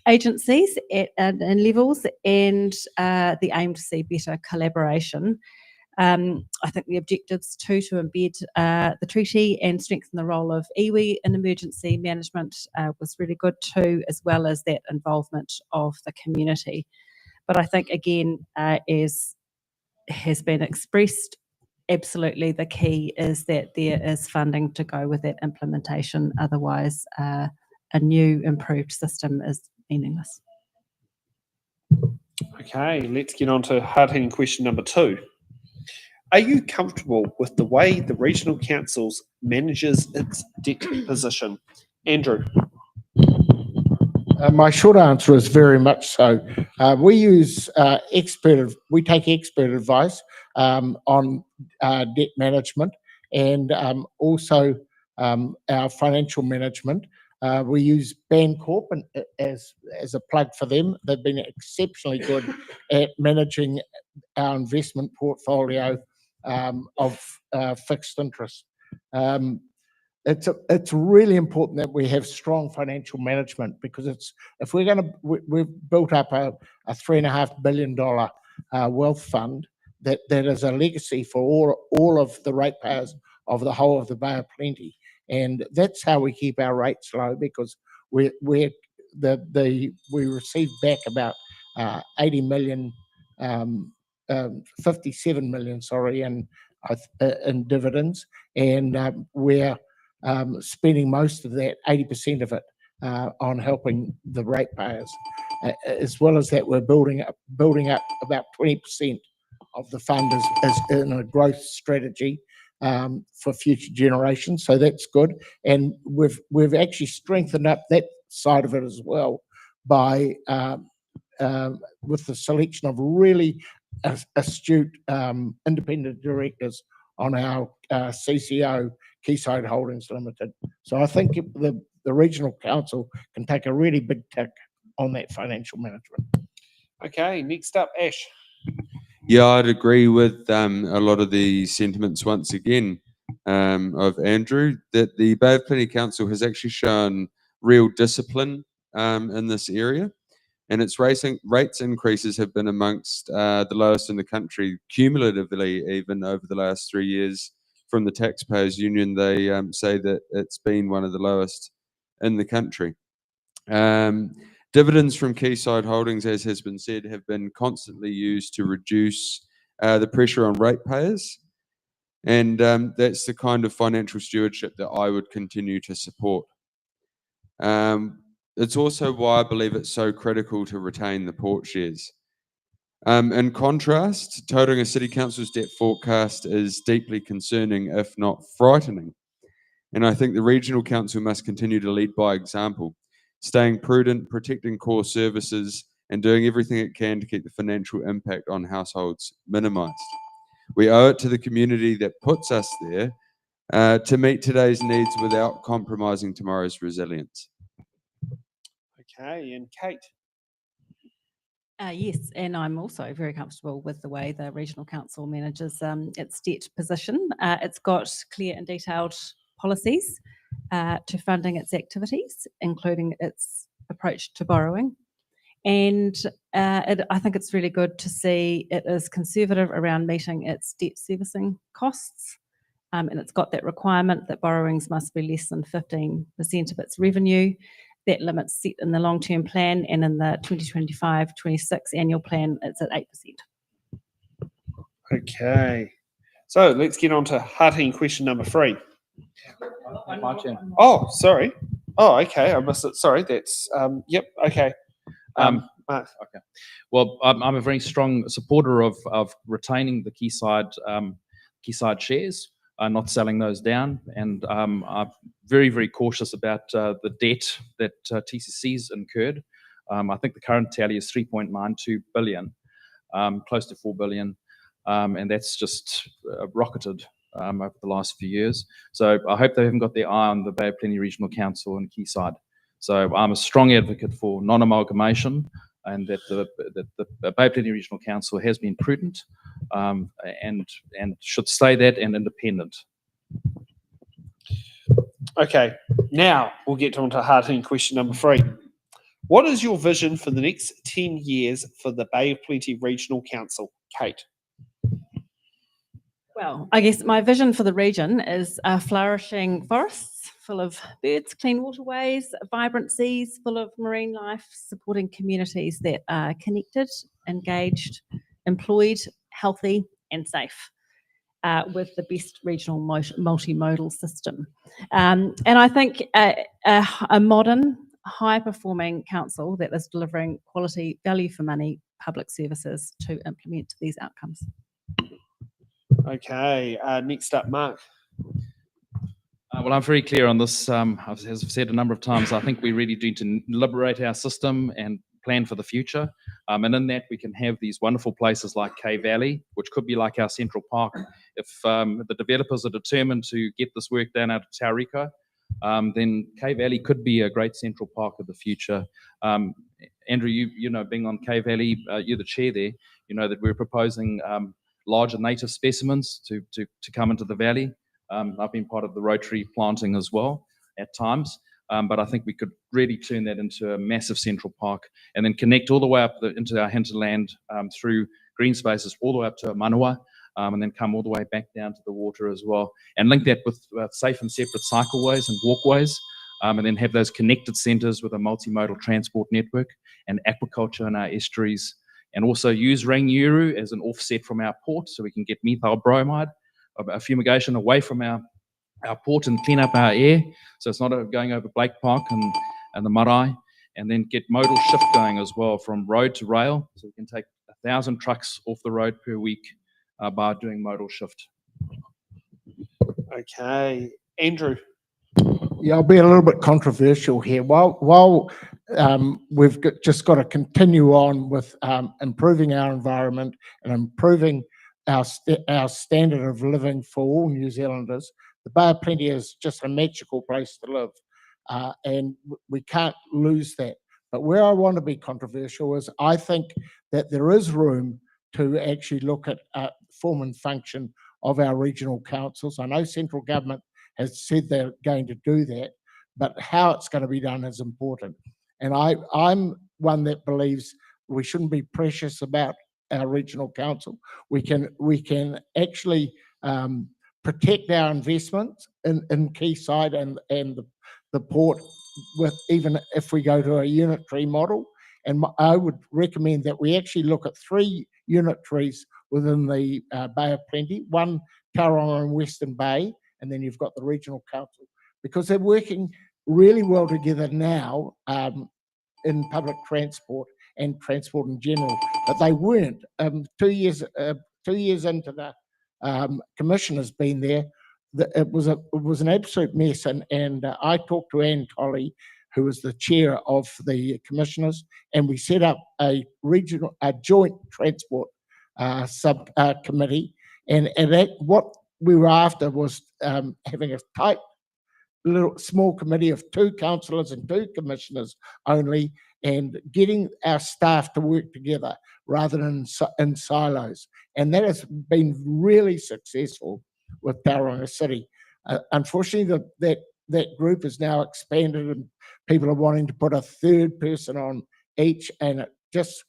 agencies and levels, and the aim to see better collaboration. I think the objectives to embed the treaty and strengthen the role of iwi in emergency management was really good too, as well as that involvement of the community. But I think, again, as has been expressed, absolutely the key is that there is funding to go with that implementation. Otherwise, a new improved system is meaningless. Okay, let's get on to hard-hitting question number 2. Are you comfortable with the way the regional councils manages its debt position? Andrew. My short answer is very much so. We use we take expert advice on debt management, and also our financial management. We use Bancorp as a plug for them. They've been exceptionally good at managing our investment portfolio of fixed interest. It's really important that we have strong financial management, because if we're going to, we've built up a $3.5 billion wealth fund that is a legacy for all of the ratepayers of the whole of the Bay of Plenty, and that's how we keep our rates low, because we receive back about 80 million, 57 million, sorry, in dividends, and we're spending most of that, 80% of it, on helping the ratepayers. As well as that, we're building up about 20% of the fund is in a growth strategy for future generations. So that's good. And we've actually strengthened up that side of it as well by with the selection of really astute independent directors on our CCO, Quayside Holdings Limited. So I think the regional council can take a really big tick on that financial management. Okay, next up, Ash. Yeah, I'd agree with a lot of the sentiments once again of Andrew, that the Bay of Plenty Council has actually shown real discipline in this area, and its rates increases have been amongst the lowest in the country, cumulatively even over the last 3 years. From the Taxpayers Union, they say that it's been one of the lowest in the country. Dividends from Quayside Holdings, as has been said, have been constantly used to reduce the pressure on ratepayers, and that's the kind of financial stewardship that I would continue to support. It's also why I believe it's so critical to retain the port shares. In contrast, Tauranga City Council's debt forecast is deeply concerning, if not frightening, and I think the Regional Council must continue to lead by example, staying prudent, protecting core services, and doing everything it can to keep the financial impact on households minimised. We owe it to the community that puts us there to meet today's needs without compromising tomorrow's resilience. Okay, and Kate. Yes, and I'm also very comfortable with the way the Regional Council manages its debt position. It's got clear and detailed policies to funding its activities, including its approach to borrowing. And I think it's really good to see it is conservative around meeting its debt servicing costs. And it's got that requirement that borrowings must be less than 15% of its revenue. That limit's set in the long-term plan, and in the 2025-26 annual plan, it's at 8%. Okay, so let's get on to hard-hitting question number 3. My turn. Oh, sorry. Oh, okay, I missed it. Sorry, that's, yep, okay. Mark. Okay. Well, I'm a very strong supporter of retaining the Quayside shares, not selling those down, and I'm very, very cautious about the debt that TCC's incurred. I think the current tally is 3.92 billion, close to 4 billion, and that's just rocketed over the last few years. So I hope they haven't got their eye on the Bay of Plenty Regional Council and Quayside. So I'm a strong advocate for non-amalgamation, and that the Bay of Plenty Regional Council has been prudent and should stay that and independent. Okay, now we'll get on to hard-hitting question number 3. What is your vision for the next 10 years for the Bay of Plenty Regional Council? Kate. Well, I guess my vision for the region is flourishing forests full of birds, clean waterways, vibrant seas full of marine life, supporting communities that are connected, engaged, employed, healthy and safe, with the best regional multimodal system. And I think a modern, high-performing council that is delivering quality, value for money public services to implement these outcomes. Okay, next up, Mark. Well, I'm very clear on this. As I've said a number of times, I think we really need to liberate our system and plan for the future. And in that, we can have these wonderful places like K Valley, which could be like our Central Park. If the developers are determined to get this work done out of Tauranga, then K Valley could be a great Central Park of the future. Andrew, you know, being on K Valley, you're the chair there. You know that we're proposing larger native specimens to come into the valley. I've been part of the Rotary planting as well at times, but I think we could really turn that into a massive Central Park and then connect all the way up into our hinterland through green spaces all the way up to Manawa, and then come all the way back down to the water as well, and link that with safe and separate cycleways and walkways, and then have those connected centres with a multimodal transport network and aquaculture in our estuaries, and also use Ranguru as an offset from our port so we can get methyl bromide, a fumigation away from our port and clean up our air, so it's not going over Blake Park and the marae, and then get modal shift going as well from road to rail, so we can take 1,000 trucks off the road per week by doing modal shift. Okay, Andrew. Yeah, I'll be a little bit controversial here. While just got to continue on with improving our environment and improving our standard of living for all New Zealanders, the Bay of Plenty is just a magical place to live, and we can't lose that. But where I want to be controversial is I think that there is room to actually look at form and function of our regional councils. I know central government has said they're going to do that, but how it's going to be done is important. And I'm one that believes we shouldn't be precious about our regional council. We can actually protect our investments in Quayside and the port, with even if we go to a unitary model. And I would recommend that we actually look at 3 unitaries within the Bay of Plenty, one Tauranga and Western Bay, and then you've got the regional council, because they're working really well together now in public transport and transport in general, but they weren't 2 years. 2 years into the commissioner's been there, it was an absolute mess. And I talked to Anne Tolley, who was the chair of the commissioners, and we set up a joint transport subcommittee, and what we were after was having a tight little small committee of 2 councillors and 2 commissioners only, and getting our staff to work together rather than in silos. And that has been really successful with Tauranga City. Unfortunately, that group is now expanded, and people are wanting to put a 3rd person on each, and it just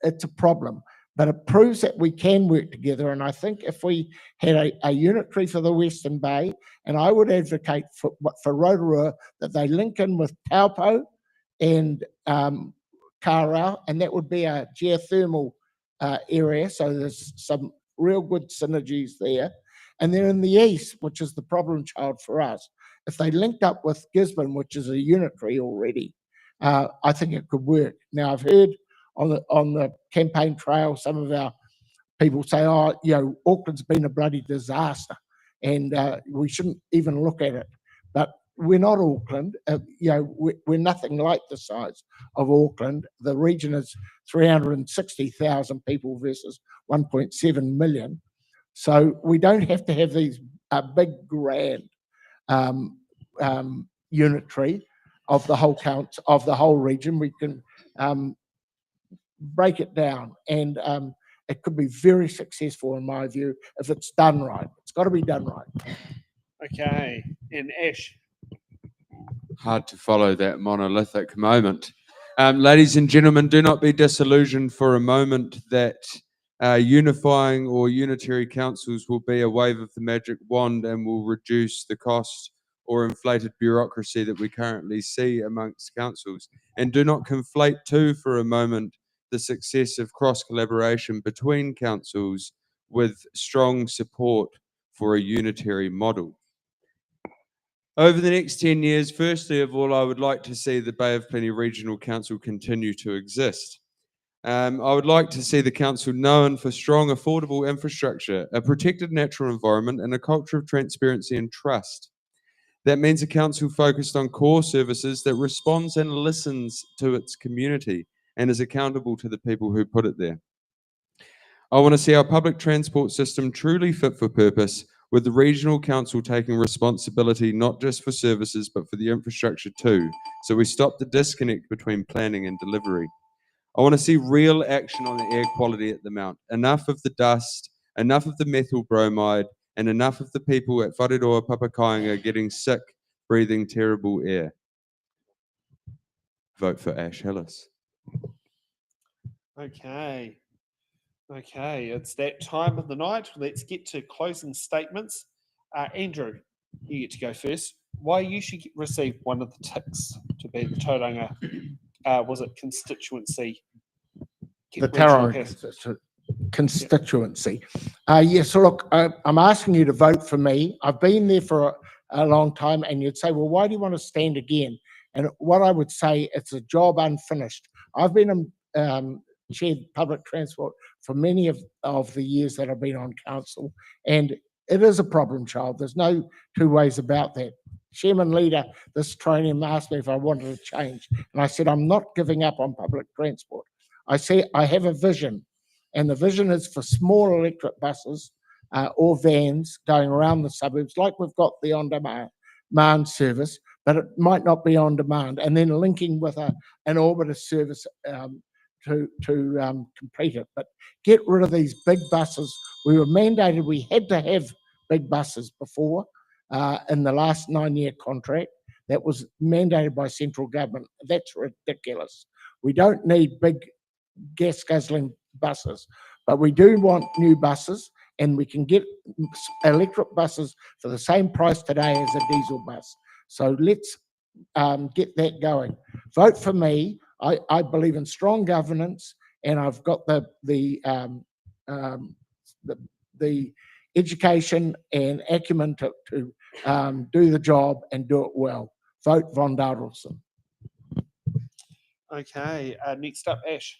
it's a problem. But it proves that we can work together. And I think if we had a unitary for the Western Bay, and I would advocate for Rotorua that they link in with Taupo and Karau, and that would be a geothermal area. So there's some real good synergies there. And then in the east, which is the problem child for us, if they linked up with Gisborne, which is a unitary already, I think it could work. Now, I've heard on the campaign trail, some of our people say, "Oh, Auckland's been a bloody disaster, and we shouldn't even look at it." But we're not Auckland. We're nothing like the size of Auckland. The region is 360,000 people versus 1.7 million. So we don't have to have these big, grand unitary of the whole of the whole region. We can break it down, and it could be very successful in my view if it's done right. It's got to be done right. Okay, and Ash. Hard to follow that monolithic moment. Ladies and gentlemen, do not be disillusioned for a moment that unifying or unitary councils will be a wave of the magic wand and will reduce the cost or inflated bureaucracy that we currently see amongst councils. And do not conflate too for a moment the success of cross-collaboration between councils with strong support for a unitary model. Over the next 10 years, firstly of all, I would like to see the Bay of Plenty Regional Council continue to exist. I would like to see the council known for strong, affordable infrastructure, a protected natural environment, and a culture of transparency and trust. That means a council focused on core services that responds and listens to its community and is accountable to the people who put it there. I want to see our public transport system truly fit for purpose, with the regional council taking responsibility not just for services but for the infrastructure too, so we stop the disconnect between planning and delivery. I want to see real action on the air quality at the Mount. Enough of the dust, enough of the methyl bromide, and enough of the people at Whareroa Papakainga getting sick, breathing terrible air. Vote for Ash Hillis. Okay, it's that time of the night. Let's get to closing statements. Andrew, you get to go first. Why you should receive one of the ticks to be the Tauranga, was it constituency? The Tauranga constituency. Yes, so look, I'm asking you to vote for me. I've been there for a long time, and you'd say, well, why do you want to stand again? And what I would say, it's a job unfinished. I've been chaired public transport for many of the years that I've been on council, and it is a problem child. There's no two ways about that. Chairman Leader, this training asked me if I wanted to change, and I said, I'm not giving up on public transport. I say I have a vision, and the vision is for small electric buses or vans going around the suburbs, like we've got the on-demand service, but it might not be on demand, and then linking with an orbiter service to complete it. But get rid of these big buses. We were mandated, we had to have big buses before in the last 9-year contract. That was mandated by central government. That's ridiculous. We don't need big gas guzzling buses, but we do want new buses, and we can get electric buses for the same price today as a diesel bus. So let's get that going. Vote for me. I believe in strong governance, and I've got the education and acumen to do the job and do it well. Vote Von Dardelson. Okay, next up, Ash.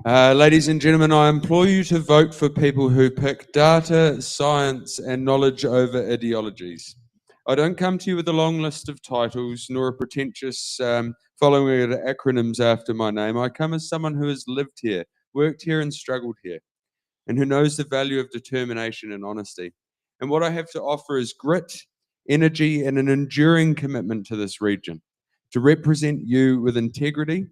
Ladies and gentlemen, I implore you to vote for people who pick data, science, and knowledge over ideologies. I don't come to you with a long list of titles, nor a pretentious following of acronyms after my name. I come as someone who has lived here, worked here, and struggled here, and who knows the value of determination and honesty. And what I have to offer is grit, energy, and an enduring commitment to this region, to represent you with integrity,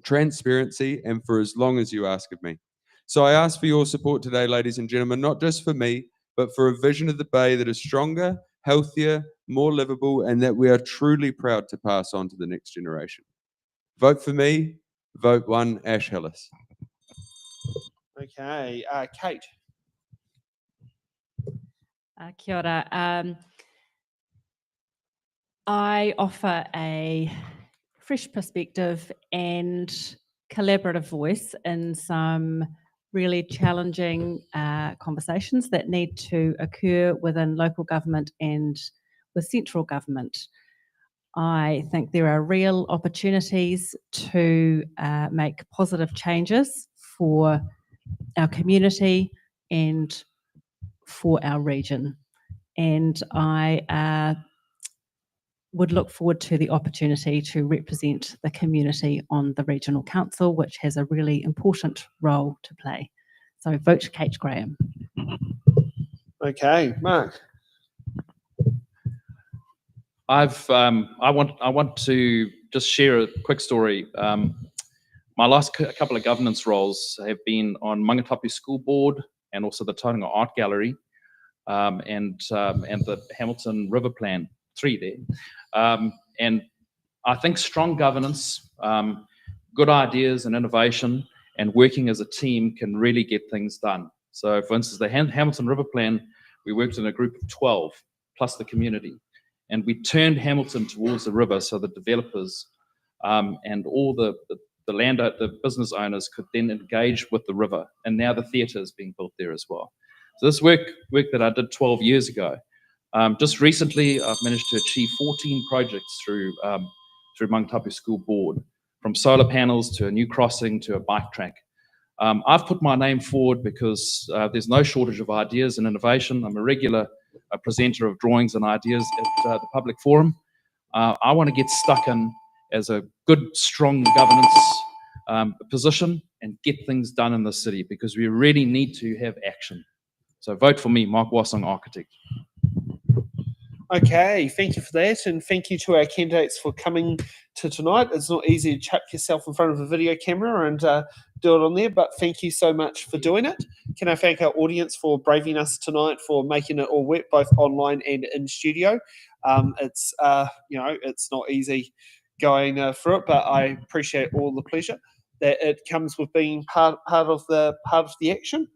transparency, and for as long as you ask of me. So I ask for your support today, ladies and gentlemen, not just for me, but for a vision of the Bay that is stronger, healthier, more livable, and that we are truly proud to pass on to the next generation. Vote for me, vote 1 Ash Hillis. Okay, Kate. Kia ora. I offer a fresh perspective and collaborative voice in some really challenging conversations that need to occur within local government and with central government. I think there are real opportunities to make positive changes for our community and for our region. And I would look forward to the opportunity to represent the community on the Regional Council, which has a really important role to play. So vote Kate Graham. Okay, Mark. I want to just share a quick story. My last couple of governance roles have been on Mangatapu School Board and also the Tauranga Art Gallery and the Hamilton River Plan 3 there. And I think strong governance, good ideas and innovation, and working as a team can really get things done. So for instance, the Hamilton River Plan, we worked in a group of 12 plus the community, and we turned Hamilton towards the river so the developers and all the business owners could then engage with the river. And now the theatre is being built there as well. So this work that I did 12 years ago, just recently I've managed to achieve 14 projects through Mangatapu School Board, from solar panels to a new crossing to a bike track. I've put my name forward because there's no shortage of ideas and innovation. I'm a regular presenter of drawings and ideas at the public forum. I want to get stuck in as a good, strong governance position and get things done in the city, because we really need to have action. So vote for me, Mark Wassong, architect. Okay, thank you for that, and thank you to our candidates for coming to tonight. It's not easy to chuck yourself in front of a video camera and do it on there, but thank you so much for doing it. Can I thank our audience for braving us tonight, for making it all work, both online and in studio. It's it's not easy going through it, but I appreciate all the pleasure that it comes with being part of the action.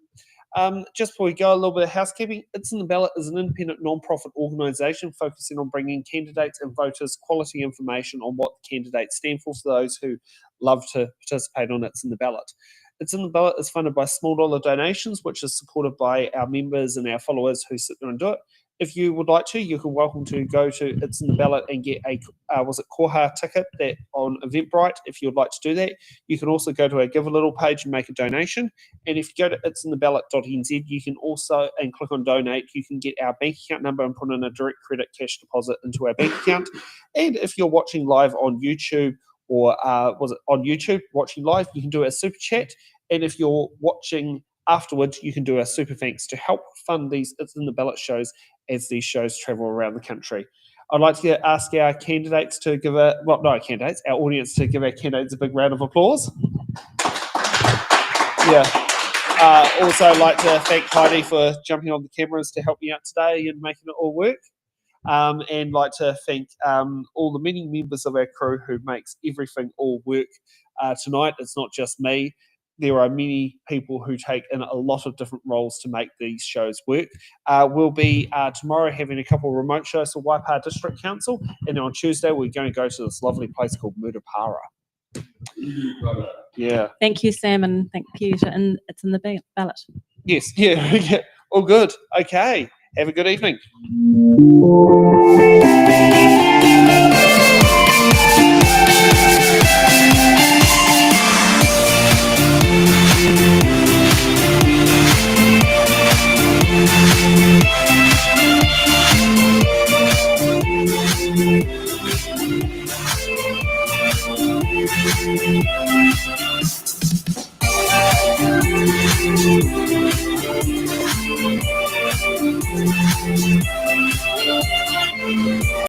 Just before we go, a little bit of housekeeping. It's in the Ballot is an independent non-profit organisation focusing on bringing candidates and voters quality information on what the candidates stand for those who love to participate on It's in the Ballot. It's in the Ballot is funded by small dollar donations, which is supported by our members and our followers who sit there and do it. if you would like to, you're welcome to go to It's in the Ballot and get a Koha ticket that on Eventbrite. If you'd like to do that, you can also go to our Give a Little page and make a donation. And if you go to it'sintheballot.nz, you can also, and click on donate, you can get our bank account number and put in a direct credit cash deposit into our bank account. And if you're watching live on YouTube, or on YouTube watching live, you can do a super chat. And if you're watching afterwards, you can do a super thanks to help fund these It's in the Ballot shows as these shows travel around the country. I'd like to ask our candidates to give our audience to give our candidates a big round of applause. Yeah. Also, I'd like to thank Heidi for jumping on the cameras to help me out today and making it all work. And like to thank all the many members of our crew who makes everything all work tonight. It's not just me. There are many people who take in a lot of different roles to make these shows work. We'll be tomorrow having a couple of remote shows for Waipa District Council, and then on Tuesday we're going to go to this lovely place called Murupara. Yeah. Thank you, Sam, and thank you to It's in the Ballot. Yes. Yeah. Yeah. All good. Okay. Have a good evening.